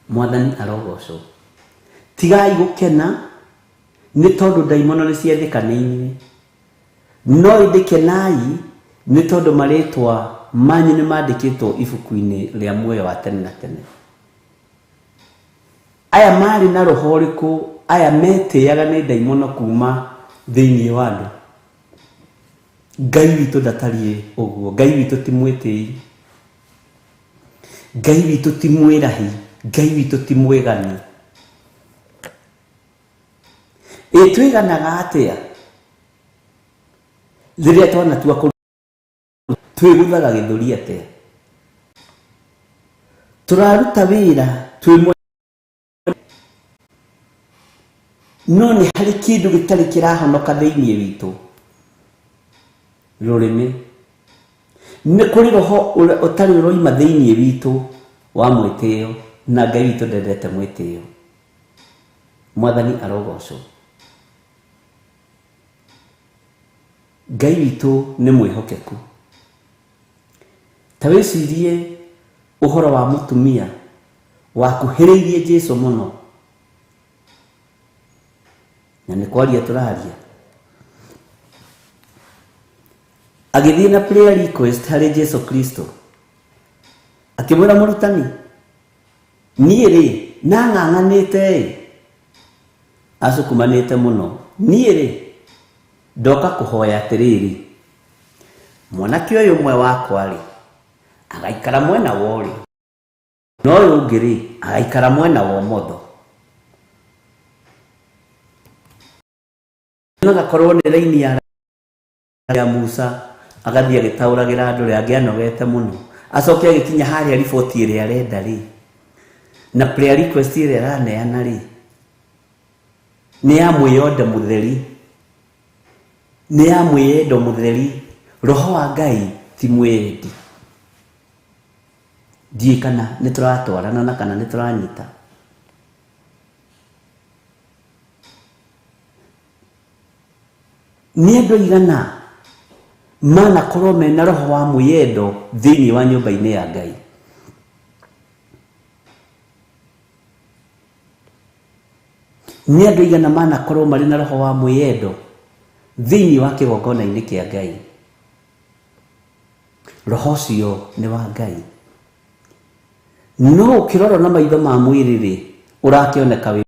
Mwathani arogocwo. Tigai gũkena nĩ tondũ ndaimono nĩ ciathĩkanĩinyuĩ. No ĩndĩkenai nĩ tondũ marĩtwa manyu nĩ mandĩkĩtwo ibuku-inĩ rĩa muoyo wa tene na tene. Aya marĩ na roho ũrĩkũ? Aya metĩaga nĩ ndaimono kuma thĩinĩ wa andũ. Ngai witũ ndatariĩ ũguo. Ngai witũ ti mwĩtĩi. Ngai witũ ti mwĩrahi. Ngai witũ ti mwĩgani. Twĩganaga atĩa rĩrĩa twanatua twĩguthaga gĩthũri atĩa? Tũraruta wĩra twĩ no nĩ harĩ kĩndũ gĩtarĩ kĩrahonoka thĩinĩ witũ. Rũrĩmĩ. Nĩ kũrĩ roho ũtarĩ ũroima thĩinĩ witũ wa mwĩtĩo, na Ngai witũ ndendete mwĩtĩo. Mwathani arogocwo. Ngai witũ nĩ mwĩhokeku. Ta wĩcirie ũhoro wa mũtumia wakuhĩrĩirie Jesu mũno. Na nĩ kwaria tũraria. Agĩthiĩ na prayer request harĩ Jesu Kristo. Akĩmwĩra, Mũrutani, niĩ rĩ, nang'ang'anĩte acukumanĩte mũno. Niĩ rĩ, ndoka kũhoya atĩrĩrĩ, mwanake ũyũ ũmwe wakwa rĩ, agaikara mwena wa ũrĩo, no ũyũ ũngĩ rĩ, agaikara mwena wa ũmotho. Agakorwo nĩ raini ya Musa, agathiĩ agĩtaũragĩra andũ rĩa angĩanogete mũno. Acoke agĩkinya harĩa riboti ĩrĩa arenda rĩ, na prayer request ĩrĩa araneana rĩ, nĩ ya mwĩyendo mũtheri. Nĩ ya mwĩyendo mũtheri. Roho wa Ngai ti mwĩyendi. Ndiĩ kana nĩ tũratwarana na kana nĩ tũranyita. Nĩ andũ aigana manakorwo mena roho wa mwĩyendo thĩinĩ wa nyũmba-inĩ ya Ngai? Nĩ andũ aigana manakorwo marĩ na roho wa mwĩyendo thĩinĩ wa kĩgongona-inĩ kĩa Ngai. Roho ũcio nĩ wa Ngai. No ũkĩrora na maitho ma mwĩrĩ rĩ, ũrakĩoneka wĩ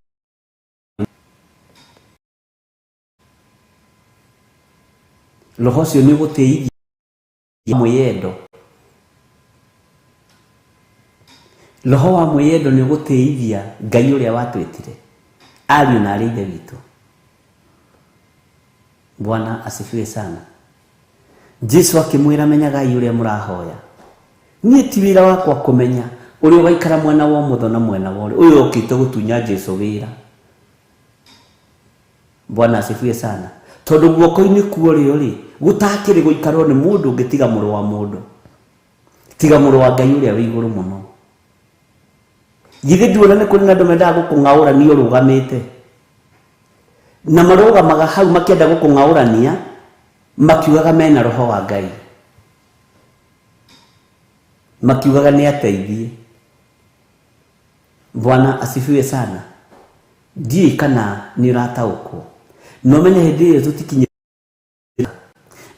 roho ũcio nĩ ũgũteithia mwĩyendo. Roho wa mwĩyendo nĩ ũgũteithia Ngai ũrĩa watwĩtire, ariũ na arĩ ithe witũ. Bwana asifiwe sana. Jesu akĩmwĩra menyagai ũrĩa mũrahoya. Niĩ ti wĩra wakwa kũmenya ũrĩa ũgaikara mwena wa ũmotho na mwena wa ũrĩo. Ũyũ ũkĩte gũtunya Jesu wĩra. Bwana asifiwe sana. Tondũ guoko-inĩ kwa ũrĩo rĩ, gũtakĩrĩ gũikarwo nĩ mũndũ ũngĩ tiga mũrũ wa mũndũ, tiga mũrũ wa Ngai ũrĩa wĩ igũrũ mũno. Githĩ nduona nĩ kũrĩ na andũ mendaga gũkũng'aũrania ũrũgamĩte, na marũgamaga hau makĩenda gũkũng'aũrania makiugaga mena roho wa Ngai, makiugaga nĩ ateithie. Bwana asifiwe sana. Ndiĩ kana nĩ ũrataũkwo. No menye hĩndĩ ĩyo tũtikinyĩte,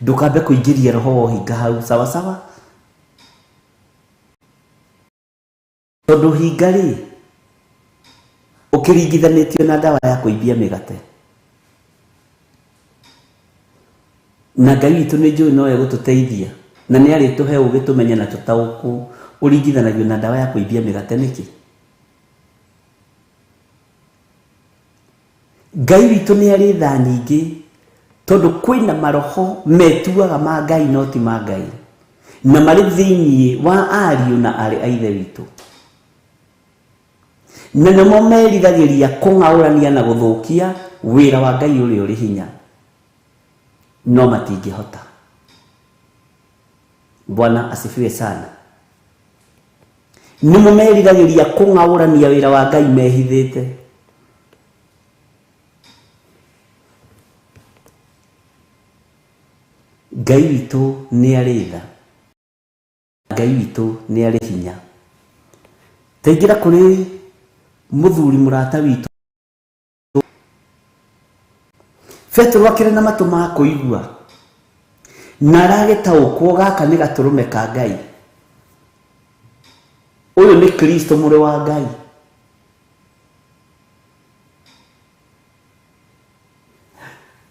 ndũkambe kũingĩria roho wa hinga hau, sawa sawa. Tondũ hinga rĩ, ũkĩringithanĩtio na ndawa ya kũimbia mĩgate. Na Ngai witũ nĩ njũĩ no egũtũteithia, na nĩ arĩtũhe ũgĩ tũmenye na tũtaũkwo ũringithanagio na ndawa ya kũimbia mĩgate nĩkĩ? Ngai witũ nĩ arĩ tha nyingĩ, tondũ kwĩna maroho metuaga ma Ngai no ti ma Ngai, na marĩ thĩinĩ wa ariũ na arĩ a ithe witũ, na nĩmo meriragĩria kũng'aũrania na gũthũkia wĩra wa Ngai ũrĩa ũrĩ hinya, no matingĩhota. Bwana asifiwe sana. Nĩmo meriragĩria kũng'aũrania wĩra wa Ngai mehithĩte. Ngai witũ nĩ arĩ tha, Ngai witũ nĩ arĩ hinya. Taingĩra kũrĩ mũthuri mũrata witũ Petro akĩrĩ na matũ ma kũigua, na aragĩtaũkwo gaka nĩ gatũrũme ka Ngai. Ũyũ nĩ Kristo mũrũ wa Ngai.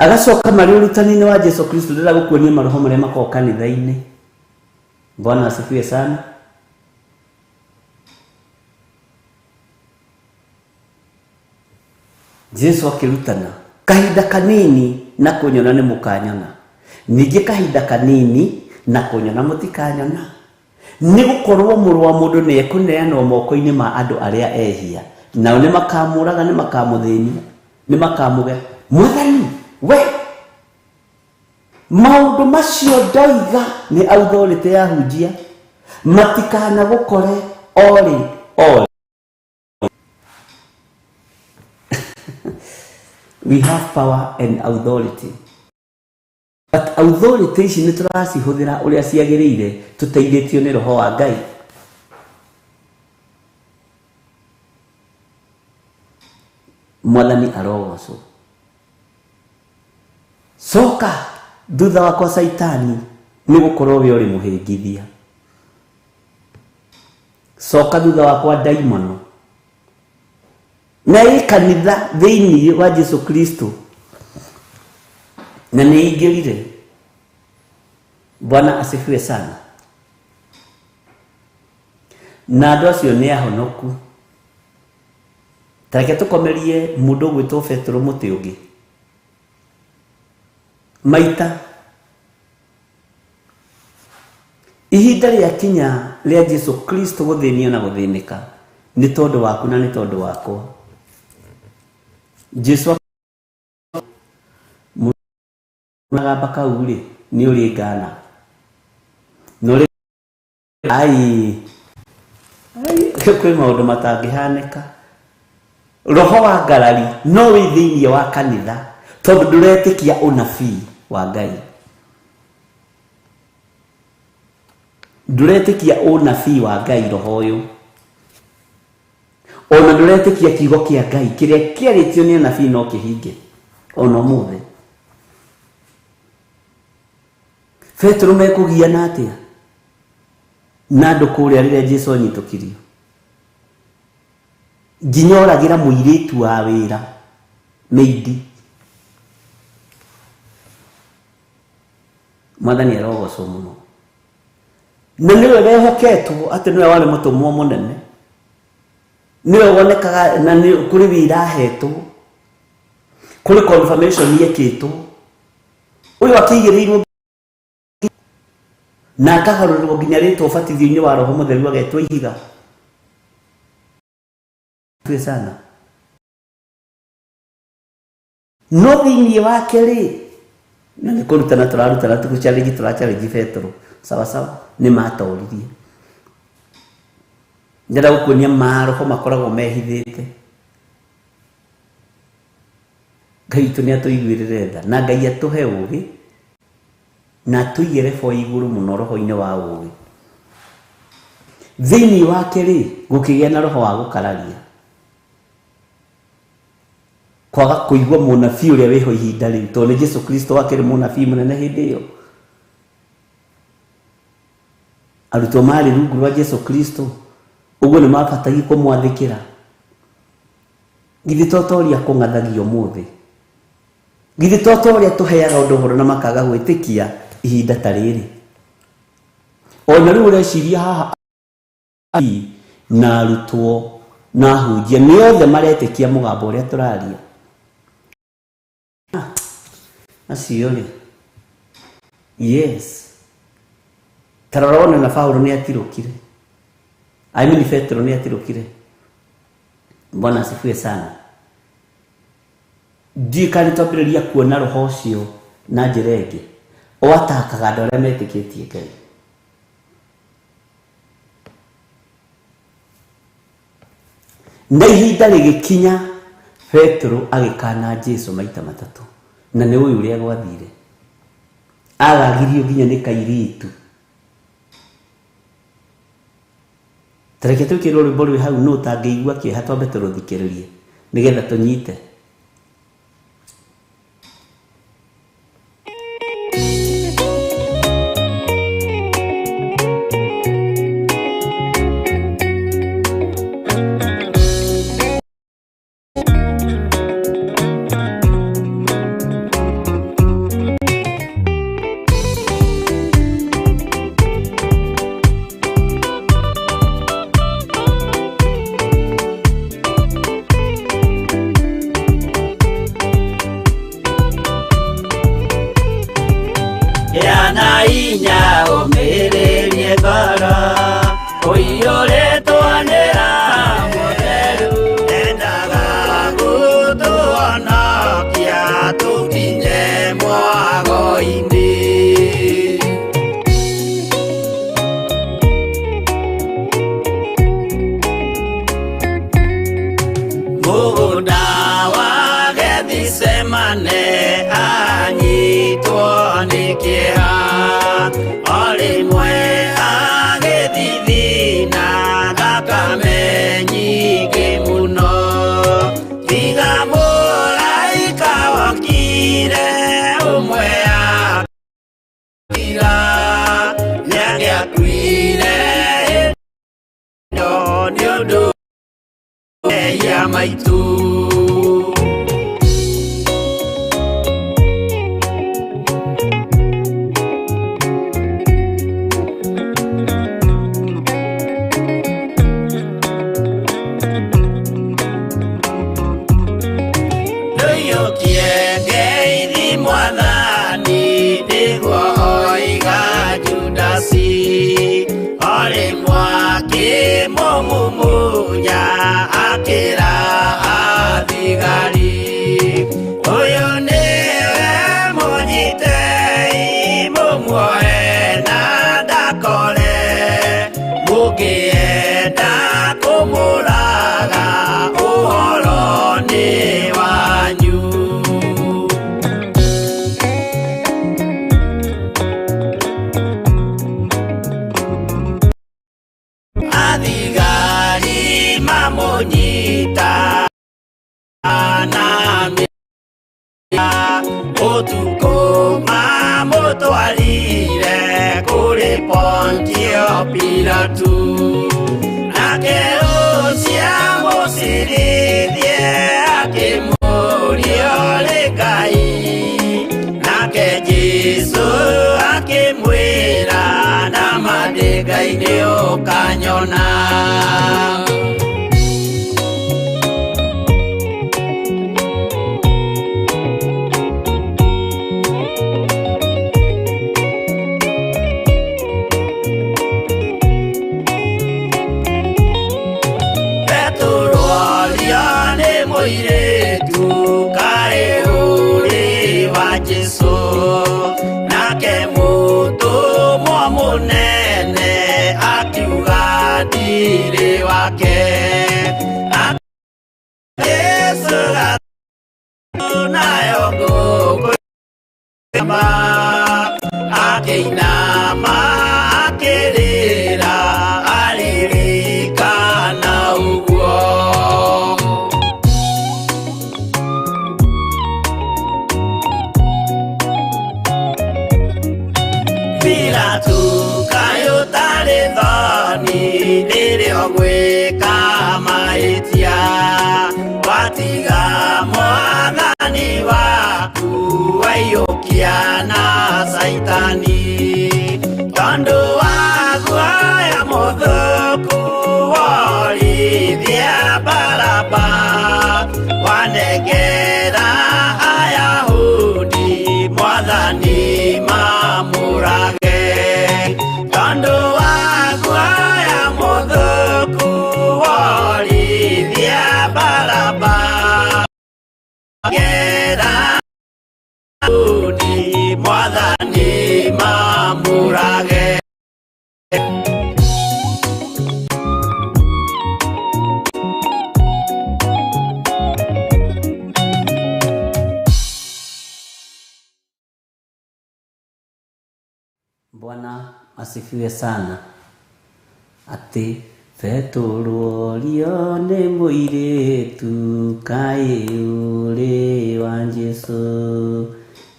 Agacoka marĩ ũrutani-inĩ wa Jesu Kristo ndĩra gũkuonia maroho marĩa makoragwo kanitha-inĩ. Bwana asifiwe sana. Jesu akĩrutana kahinda kanini na kũnyona nĩ mũkanyona, ningĩ kahinda kanini na kũnyona mũtikanyona, nĩ gũkorwo mũrũ wa mũndũ nĩ ekũneanwo moko-inĩ ma andũ arĩa ehia, nao nĩ makamũraga, nĩ makamũthĩnia, nĩ makamũge. Mwathani we, maũndũ macio ndoiga nĩ authority ya hunjia, matikana gũkore orĩ. We have power and authority, but authority ici nĩ tũracihũthĩra ũrĩa ciagĩrĩire tũteithĩtio nĩ roho wa Ngai. Mwathani arogocwo. Coka thutha wakwa Saitani, nĩ gũkorwo we ũrĩ mũhĩngithia. Coka thutha wakwa daimono. Na ĩ kanitha thĩinĩ wa Jesu Kristo, na nĩ ingĩrire. Bwana asifiwe sana. Na andũ acio nĩ ahonoku. Tareke tũkomerie mũndũ gwĩtwo Petro mũtĩ ũngĩ. Maita ihinda rĩa kinya rĩa Jesu Kristo gũthĩnio na gũthĩnĩka nĩ tondũ waku na nĩ tondũ wakwa. Jesu magamba kau rĩ nĩ ũrĩ ngana no rĩ kwĩ maũndũ matangĩhanĩka. Roho wa ngarari no wĩ thĩinĩ wa kanitha tondũ ndũretĩkia ũnabii wa Ngai, ndũretĩkia ũnabii wa Ngai roho ũyũ, ona ndũretĩkia kiugo kĩa Ngai kĩrĩa kĩarĩtio nĩ ũnabii no kĩhinge ona ũmũthĩ. Petro mekugiana atia na andũ kũrĩa rĩrĩa Jesũ anyitũkirio, nginya oragira mũirĩtu wa wĩra meidi. Mwathani arogocwo mũno, na nĩwe wehoketwo atĩ nĩwe warĩ mũtũmwo mũnene, nĩwe wonekaga na kũrĩ wĩra ahetwo, kũrĩ confirmation yekĩtwo, ũyũ akĩigĩrĩirwo na akagarũrĩrwo nginya rĩtwa ũbatithio-inĩ wa Roho Mũtheru agetwo ihiga. Sana no thĩinĩ wake rĩ, na nĩ kũrutana tũrarutana tũracharĩngi Petro sawa sawa, nĩ matoririe. Ndĩrenda gũkuonia maroho makoragwo mehithĩte. Ngai witũ nĩ atũiguĩrĩre tha, na Ngai atũhe ũũgĩ na tũigĩre bo igũrũ mũno roho-inĩ wa ũũgĩ. Thĩinĩ wake rĩ, gũkĩgĩa na roho wa gũkararia, kwaga kũigua mũnabii ũrĩa wĩho ihinda rĩu, tondũ nĩ Jesũ Kristo akĩrĩ mũnabii mũnene hĩndĩ ĩyo. Arutwo marĩ rungu rwa Jesũ Kristo, ũguo nĩ mabataire kũmwathĩkĩra. Githĩ to ũrĩa kũng'athagio mũthĩ, githĩ to ũrĩa tũheaga ũndũ ũhoro na makaga gwĩtĩkia ihinda ta rĩrĩ. Ona rĩu ũreciria haha na arutwo na ahunjia nĩ othe maretĩkia mũgambo ũrĩa tũraria. Acio rĩ, yes, tarora na Paulo nĩ atirũkire, Petro nĩ atirũkire. Bwana asifiwe sana. Ndikari twambĩrĩria kuona roho ũcio na njĩra ĩngĩ, o atakaga andũ arĩa metĩkĩtie Ngai. Na ihinda rĩgĩkinya, Petro agĩkana Jesũ maita matatũ, na nĩ ũyũ ũrĩa gwathire, agagirio nginya nĩ kairĩtu. Tareke twĩkĩrwo rwĩmbo rwĩ hau, no ũtangĩigua kĩeha twambe tũrũthikĩrĩrie nĩgetha tũnyite. Mwake momu munya akira Pontio Pilato nake ucia mũcirithie akĩmũria ũrĩ Ngai, nake Jesũ akĩmwĩra nama ndĩ Ngai nĩ ũkanyona. Akĩinama akĩrĩra aririkana ũguo. Pilato kaĩ ũtarĩ thoni rĩrĩa ũgwĩka mahĩtia, watiga mwathani waku waiyũkia na Saitani, tondũ wa guoya mũthũku worithia Baraba, wanengera Ayahudi mwathani mamũrage, tondũ wa guoya mũthũku worithia Baraba, wanengera Ayahudi mwathani mamũrage. Bwana asifiwe sana. Ati Petro lio nĩ mũirĩtu kaĩ ũrĩ wa Jesũ,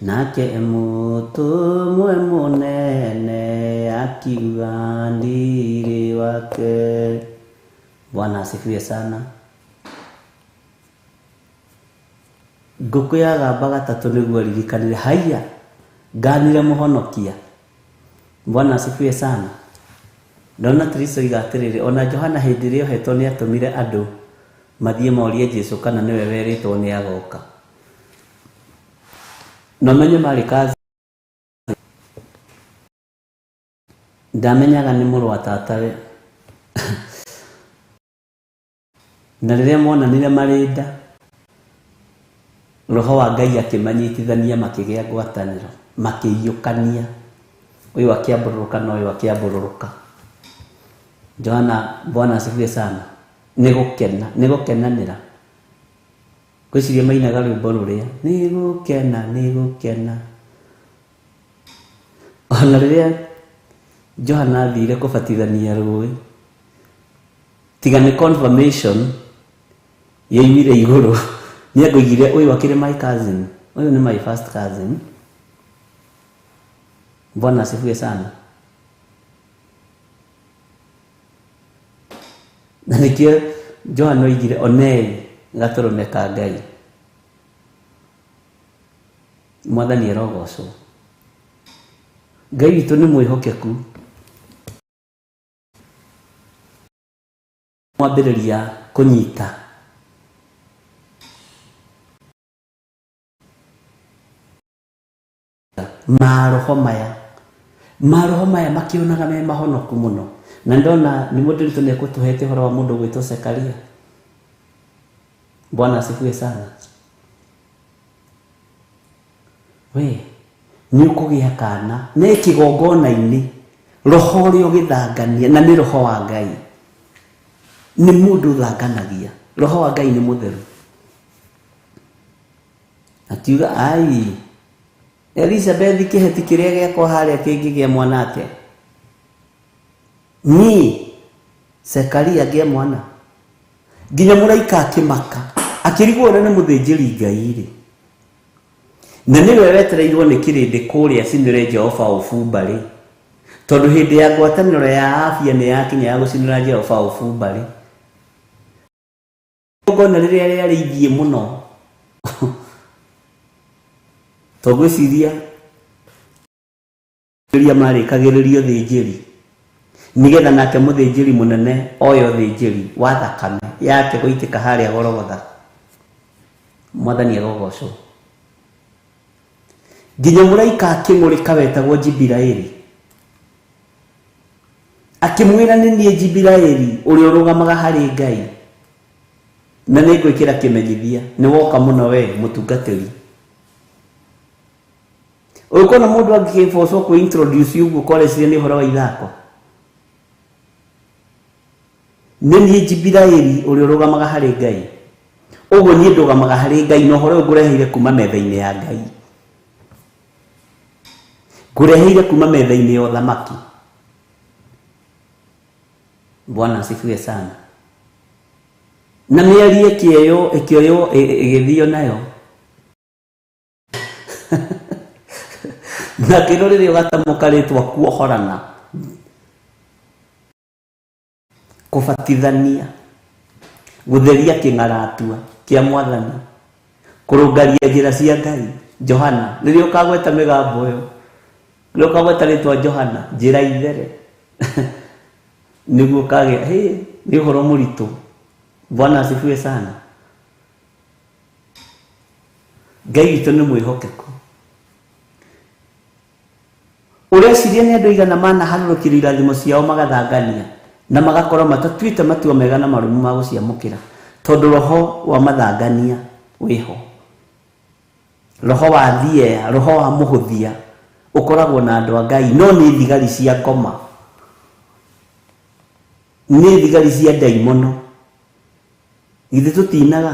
nake mũtũmwe mũnene akiuga ndirĩ wake. Bwana asifiwe sana. Ngũkũ ya gamba gatatũ nĩguo ririkanire haiya nganire mũhonokia. Bwana asifiwe sana. Ndona Kristo igatĩrĩrĩ, ona Johana hĩndĩ ĩrĩa ohetwo nĩ atũmire andũ mathiĩ morie Jesũ kana nĩwe werĩtwo nĩ agoka. No menye marĩ kazi ndamenyaga nĩ mũrũ wa tatawe na rĩrĩa monanire marĩ nda, Roho wa Ngai akĩmanyitithania makĩgĩa ngwatanĩro, makĩiyũkania, ũyũ akĩambũrũrũka na ũyũ akĩambũrũrũka. Johana, Bwana asifiwe sana. Nĩ gũkenanĩra. Gwĩciria mainaga rwĩmbo rũrĩa nĩ gũkena. Ona rĩrĩa Johana athire kũbatithania rũĩ, tiga nĩ confirmation yaimire igũrũ, nĩ akoigire ũyũ akĩrĩ my cousin, ũyũ nĩ my first cousin. Bwana asifiwe sana. Na nĩkĩo Johana oigire onei gatũrũme ka Ngai. Mwathani arogocwo. Ngai witũ nĩ mwĩhokeku. Mwambĩrĩria kũnyita maroho maya makĩonaga me mahonoku mũno. Na ndona nĩ mũndũ witũ nĩ ekũtũhete ũhoro wa mũndũ gwĩtwo Zekaria. Bwana asifiwe sana. We nĩ ũkũgĩa kana nĩ kĩgongona-inĩ, roho ũrĩa ũgĩthangania, na nĩ roho wa Ngai, nĩ mũndũ ũthanganagia. Roho wa Ngai nĩ mũtheru. Akiuga ai Elizabeth kĩheti kĩrĩa gĩakwa harĩa kĩngĩgĩa mwana atĩa? Ni Zekaria agĩa mwana. Nginya mũraika akĩmaka, akĩrigwo nĩ mũthĩnjĩri Ngai-rĩ, na nĩwe wetereirwo nĩ kĩrĩndĩ kũrĩa cinĩre Jehova ũbumba-rĩ, tondu hindi ya ngwataniro ya afya ni yakinya ya gucinira Jehova ubumbari ngona riria riarithie muno togwiciria riria marikagiririo thinjiri nigetha nake muthinjiri munene oyo thinjiri wa thakame yake guitika haria Golgotha mwathani agogocwo nginya muraika akimurika wetagwo Jibiraeli akimwira ni nie Jibiraeli uri urugamaga hari Ngai na nĩ ngwĩkĩra kĩmenyithia nĩ woka mũno we mũtungatĩri ũkona mũndũ angĩkĩbocwo kwĩ introduce ũguo kwareciria nĩ ũhoro wa ithako nĩ niĩ Jibiraeli ũrĩa ũrũgamaga harĩ Ngai ũguo niĩ ndũgamaga harĩ Ngai na ũhoro ũyũ ngũreheire kuma metha-inĩ ya Ngai ngũreheire kuma metha-inĩ ya ũthamaki. Bwana asifiwe sana. Na mĩario ĩkĩoywo ĩgĩthio nayo na kĩro rĩrĩa ũgatamuka rĩtwa kuohorana kũbatithania gũtheria kĩng'aratua kĩa Mwathani kũrũngaria njĩra cia Ngai. Johana rĩrĩa ũkagweta mĩgambo ĩyo rĩrĩa ũkagweta rĩtwa Johana njĩra ithere nĩguo kagĩa nĩ ũhoro mũritũ. Bwana asifiwe sana. Ngai witũ nĩ mwĩhokeku. Ũreciria nĩ andũ aigana manaharũrũkĩrio irathimo ciao magathangania na magakorwo matatuĩte matua mega na marũmu ma gũciamũkĩra tondũ roho wa mathangania wĩho, roho wa thiea, roho wa mũhũthia ũkoragwo na andũ a Ngai, no nĩ thigari cia ngoma, nĩ thigari cia ndaimono. Githĩ tũtinaga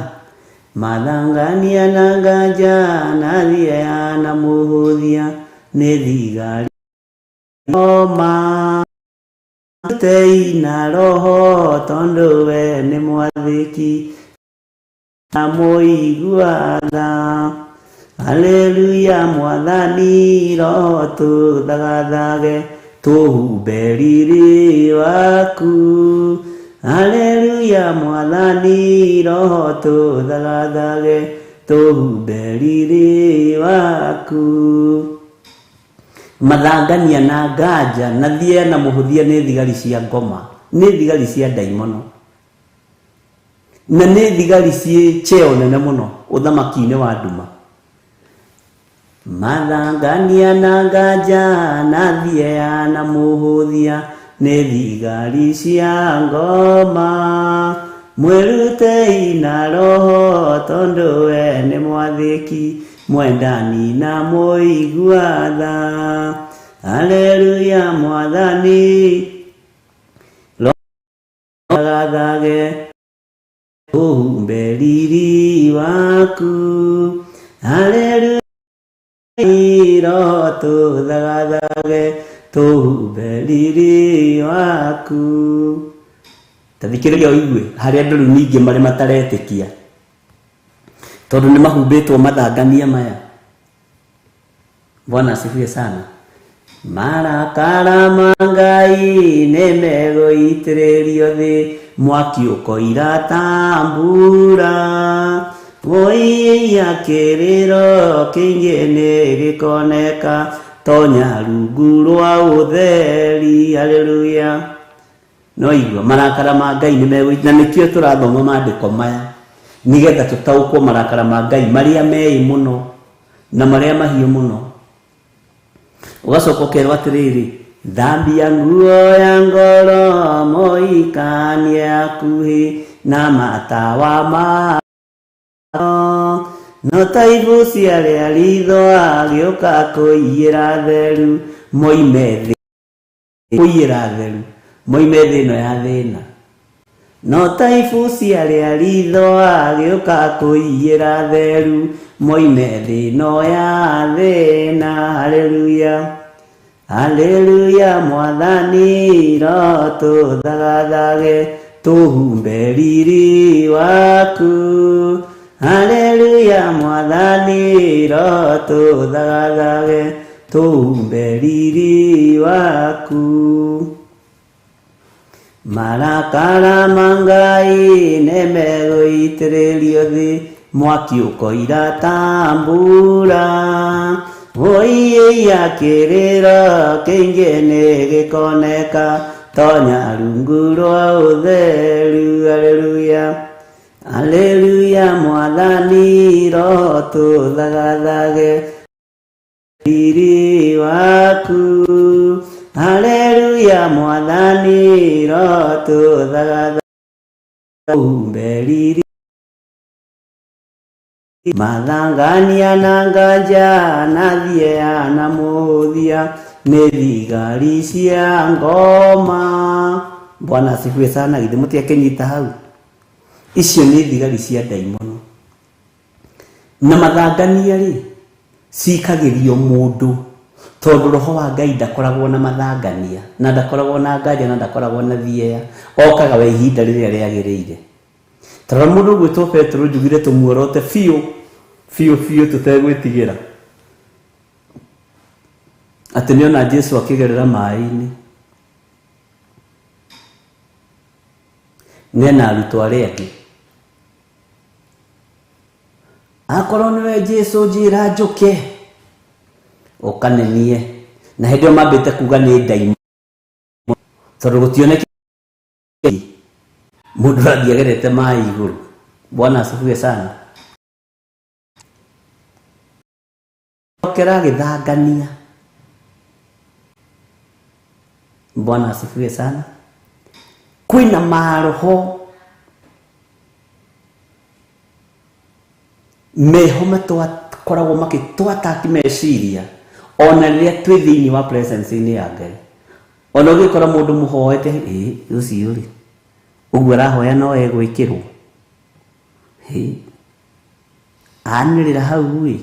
mathangania na nganja na thiea na mũhũthia nĩ thigari ngoma teina roho tondũ we nĩ mwathĩki na mũiguaga. Haleluya Mwathani roho tũthagathage tũhumbe riri waku. Haleluya Mwathani roho tũthagathage tũhumbe riri waku. Mathangania na nganja na thiea na mũhũthia nĩ thigari cia ngoma, nĩ thigari cia ndaimono na nĩ thigari ciĩ cheo nene mũno ũthamaki-inĩ wa nduma. Mathangania na nganja na thiea na mũhũthia nĩ thigari cia ngoma, mwĩrutei na roho tondũ we nĩ mwathĩki mwendani na mũiguatha. Haleluya Mwathani roho tũthagathage tũhumbe riri waku. Haleluya roho tũthagathage tũhumbe riri waku. Tathikĩrĩria ũigue harĩa andũ rĩu ningĩ marĩ mataretĩkia tondũ nĩ mahumbĩtwo mathangania maya. Bwana asifiwe sana. Marakara ma Ngai nĩ megũitĩrĩrio thĩ, mwaki ũkoira ta mbura, woiya kĩrĩro kĩingĩ nĩ gĩkoneka tonya rungu rwa ũtheri. Haleluya. No igua marakara ma Ngai nĩ megũitĩrĩrio, na nĩkĩo tũrathoma maandĩko maya nigetha tũtaũkwo marakara ma Ngai marĩa mei mũno na marĩa mahiũ mũno. Ũgacoka ũkerwo atĩrĩrĩ, thambia nguo ya ngoro mũikanie hakuhĩ na matawa ma no ta ibu ciarĩa ritho agĩũka kũiyĩra theru moime thĩ, kũiyĩra theru moime thĩ ĩno ya thĩna. No ta ibu ciarĩa ritho agĩũka kũiyĩra theru moime thĩ ĩno ya thĩna. Haleluya. Haleluya Mwathani roho tũthagathage tũhumbe riri waku. Haleluya Mwathani roho tũthagathage tumbe riri waku. Marakara mangai nemegoitĩrĩrio thĩ, mwaki ũkoira tambura. Oiya kĩrĩro kĩingĩ nĩ gĩkoneka, tonya rungu rwa ũtheru. Aleluya, aleluya, Mwathani ro tũthagathage riri waku. Aleluya, Mwathani ro tũthagathage tumbe riri. Mathangania na nganja na thiea na mũthia, nĩ thigari cia ngoma. Bwana asifiwe sana. Githĩ mũtiakĩnyita hau? Icio nĩ thigari cia ndaimono. Na mathangania rĩ, cikagĩrio mũndũ, tondũ roho wa Ngai ndakoragwo na mathangania, na ndakoragwo na nganja, na ndakoragwo na thiea. Okaga we ihinda rĩrĩa rĩagĩrĩire. Tara mũndũ gwĩtwo Petro, njugire tũmuorote biũ tũtegwĩtigĩra atĩ nĩona Jesu akĩgerera maĩ-inĩ, nena arutwo arĩa angĩ. Akorwo nĩwe Jesu njĩra njũke ũkanenie. Na hĩndĩ ĩyo mambĩte kuga nĩ ndaimono, tondũ gũtioneke mũndũ ũrathiĩ agerete maĩ igũrũ. Bwana asifiwe sana. Okera gĩthangania. Bwana asifiwe sana. Kwĩna maroho meho matwakoragwo makĩtwataki meciria ona rĩrĩa twĩ thĩinĩ wa presence-inĩ ya Ngai. Ona ũgĩkora mũndũ mũhoete, ũcio rĩ, ũguo arahoya no egwĩkĩrwo. Anĩrĩra hau rĩ,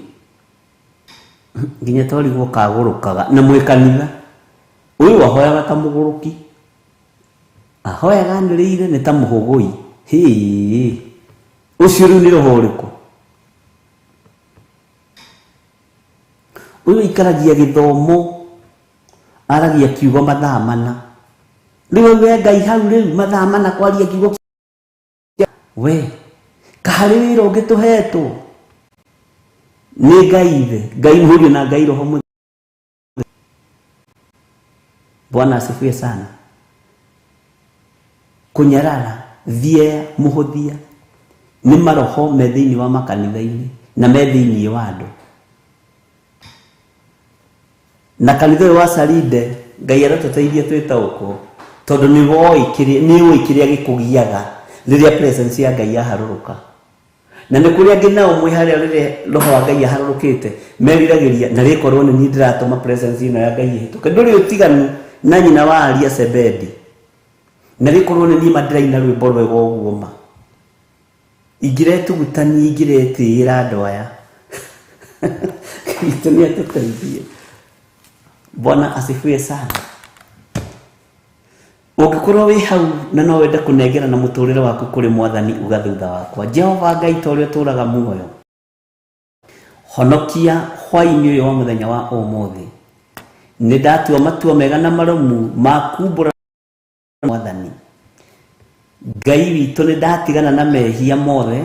nginya torigwo kagũrũkaga. Na mwĩ kanitha, ũyũ ahoyaga ta mũgũrũki, ahoyaga anĩrĩire nĩ ta mũhũgũi. Ũcio rĩu nĩ roho ũrĩkũ? Ũyũ ikaragia gĩthomo, aragia kiugo mathaa mana. Rĩu we Ngai hau rĩu mathaa mana kwaria kiugo we kaharĩ wĩra ũngĩ tũhetwo nĩ Ngai Ithe, Ngai Mũriũ na Ngai Roho Mũtheru. Bwana asifiwe sana. Kũnyarara, thiea, mũhũthia nĩ maroho me thĩinĩ wa makanitha-inĩ na me thĩinĩ wa andũ. Na kanitha ũyũ wa Saride, Ngai aratũteithia twĩtaũkwo, tondũ nĩ ũĩ kĩrĩa gĩkũgiaga rĩrĩa presence ya Ngai yaharũrũka. Na nĩ kũrĩ angĩ nao mwĩ harĩa rĩrĩa roho wa Ngai yaharũrũkĩte meriragĩria, na rĩkorwo nĩ niĩ ndĩratũma presence ĩno ya Ngai ĩhĩtũke. Ndũrĩ ũtiganu na nyina wa Aria Sebedi, na rĩkorwo nĩ niĩ mandĩraina rwĩmbo rwega ũguo ma. Ingĩretugutania, ingĩretĩĩra andũ aya. Kristo nĩ atũteithie. Bwana asifiwe sana. Ũngĩkorwo wĩ hau na no wende kũnengera na mũtũrĩre waku kũrĩ Mwathani, uga thutha wakwa: Jehova Ngai ta ũrĩa ũtũũraga muoyo, honokia hwaĩ-inĩ ũyũ wa mũthenya wa ũmũthĩ. Nĩ ndatua matua mega na maromu ma kumbũra Mwathani Ngai witũ. Nĩ ndatigana na mehia mothe,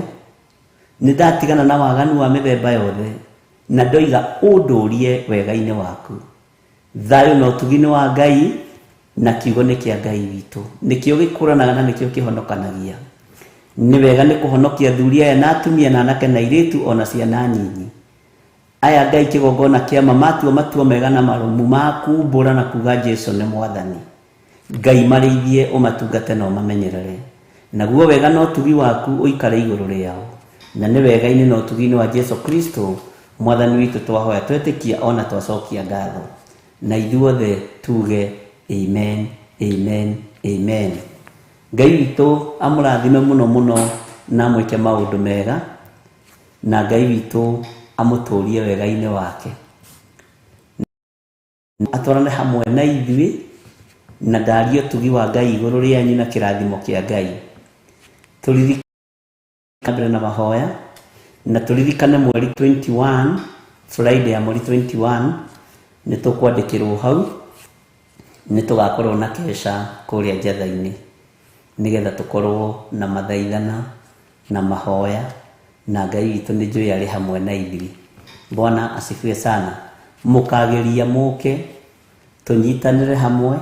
nĩ ndatigana na waganu wa mĩthemba yothe, na ndoiga ũndũũrie wega-inĩ waku. Thayũ na ũtugi wa Ngai na kiugo nĩ kĩa Ngai witũ, nĩkĩo gĩkũranaga na nĩkĩo kĩhonokanagia. Nĩ wega nĩ kũhonokia athuri aya na atumia na anake na airĩtu ona ciana nyinyi. Aya Ngai kĩgongona kĩama matua mega na maromu ma kumbũra na kuga Jesu nĩ Mwathani. Ngai marĩithie, ũmatungate na ũmamenyerere. Naguo wega na ũtugi waku ũikare igũrũ rĩao, na nĩ wega-inĩ na ũtugi-inĩ wa Jesu Kristo Mwathani witũ twahoya, twetĩkia ona twacokia ngatho. Na ithuothe tuge amen, amen, amen. Ngai witũ amũrathime mũno mũno na amwĩke maũndũ mega, na Ngai witũ amũtũũrie wega-inĩ wake, atwarane hamwe na ithuĩ, na ndarie ũtugi wa Ngai igũrũ rĩanyu na kĩrathimo kĩa Ngai. Tũririkane na mahoya, na tũririkane mweri 21, Friday ya mweri 21, nitukwandikirwo hau nitugakorwo na kesha kuria njatha-ini nigetha tukorwo na mathaithana na mahoya na Ngai witũ nĩ njũĩ arĩ hamwe na ithuĩ. Bwana asifiwe sana. Mukageria muke tunyitanire hamwe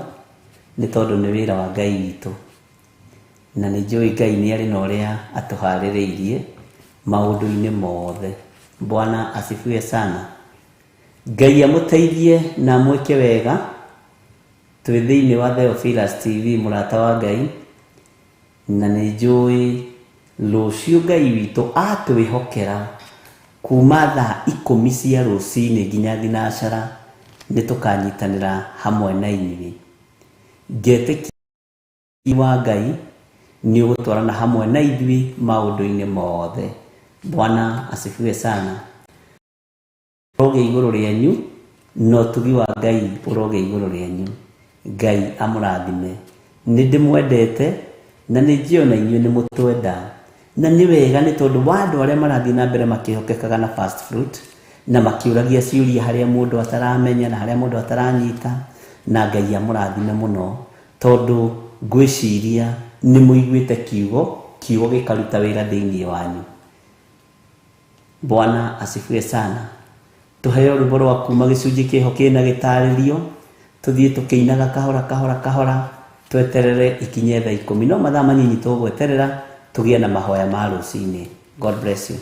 nĩ tondũ nĩ wĩra wa Ngai witũ, na nĩ njũĩ Ngai nĩ arĩ na ũrĩa atuharĩrĩirie maũndũ-inĩ mothe. Bwana asifiwe sana. Ngai amũteithie na mweke wega twĩ thĩinĩ wa Theophilus TV mũrata wa Ngai, na nĩ njũĩ rũciũ Ngai witũ atwĩhokera kuma thaa 10 cia rũcinĩ nginya thinacara nĩtũkanyitanĩra hamwe na inyuĩ. Ngetĩkia wa Ngai nĩ ũgũtwarana hamwe na ithuĩ maũndũ-inĩ mothe. Bwana asifiwe sana. Ũroge igũrũ rĩanyu no tugi wa Ngai ũroge igũrũ rĩanyu. Ngai amũrathime. Nĩ ndĩmwendete na nĩ njĩona inyuĩ nĩ mũtwenda, na nĩ wega nĩ tondũ wa andũ arĩa marathiĩ na mbere makĩhokekaga na first fruit na makiũragia ciũria harĩa mũndũ ataramenya na harĩa mũndũ ataranyita, na Ngai amũrathime mũno tondũ ngwĩciria nĩ mũiguĩte kiugo gĩkaruta wĩra thĩinĩ wanyu. Bwana asifiwe sana. Tuheo rwĩmbo rwa kuma gĩcunjĩ kĩho kĩna gĩtarĩrio, tuthiĩ tũkĩinaga kahora tweterere ikinye thaa 10. No mathaa manini tũgweterera tũgĩe na mahoya ma rũcinĩ. God bless you.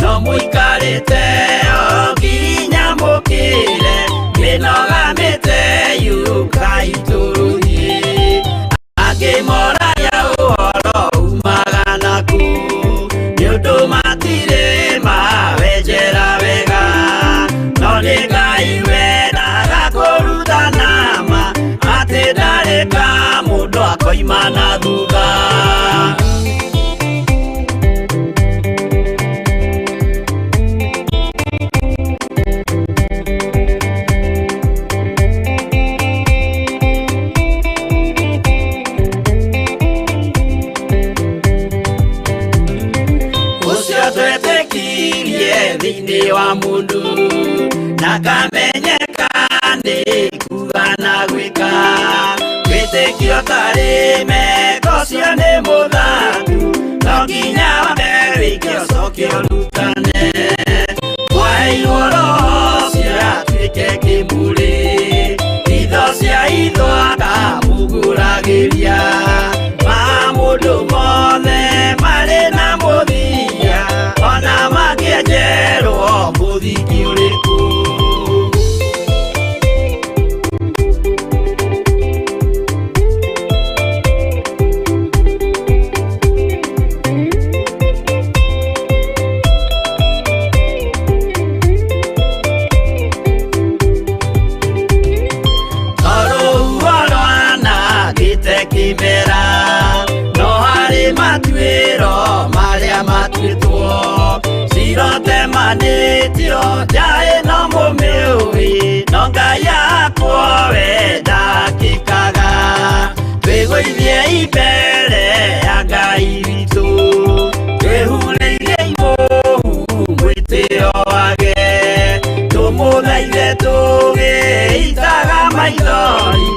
No muikarite oginya mukire minogamite yuka ituruhi agimora ya uhoro umagana ku nyundo matire mawejera wega no ni Ngai we nagakuruta nama ati ndareka mundu akoima na thutha. Thĩinĩ wa mũndũ na kamenyeka nĩ kuga na gwĩka, wĩtĩkio tarĩ meko cio nĩ mũthatu, no nginya wambe wĩke ũcoke ũrutane. Waheirwo roho cio atuĩke kĩmũrĩ, itho cia itho akamuguragĩria, ma mũndũ mothe marĩ na mũthia ona makĩenjerwo mũthingi ũrĩkũ. tũthaithe tũgĩitaga maithori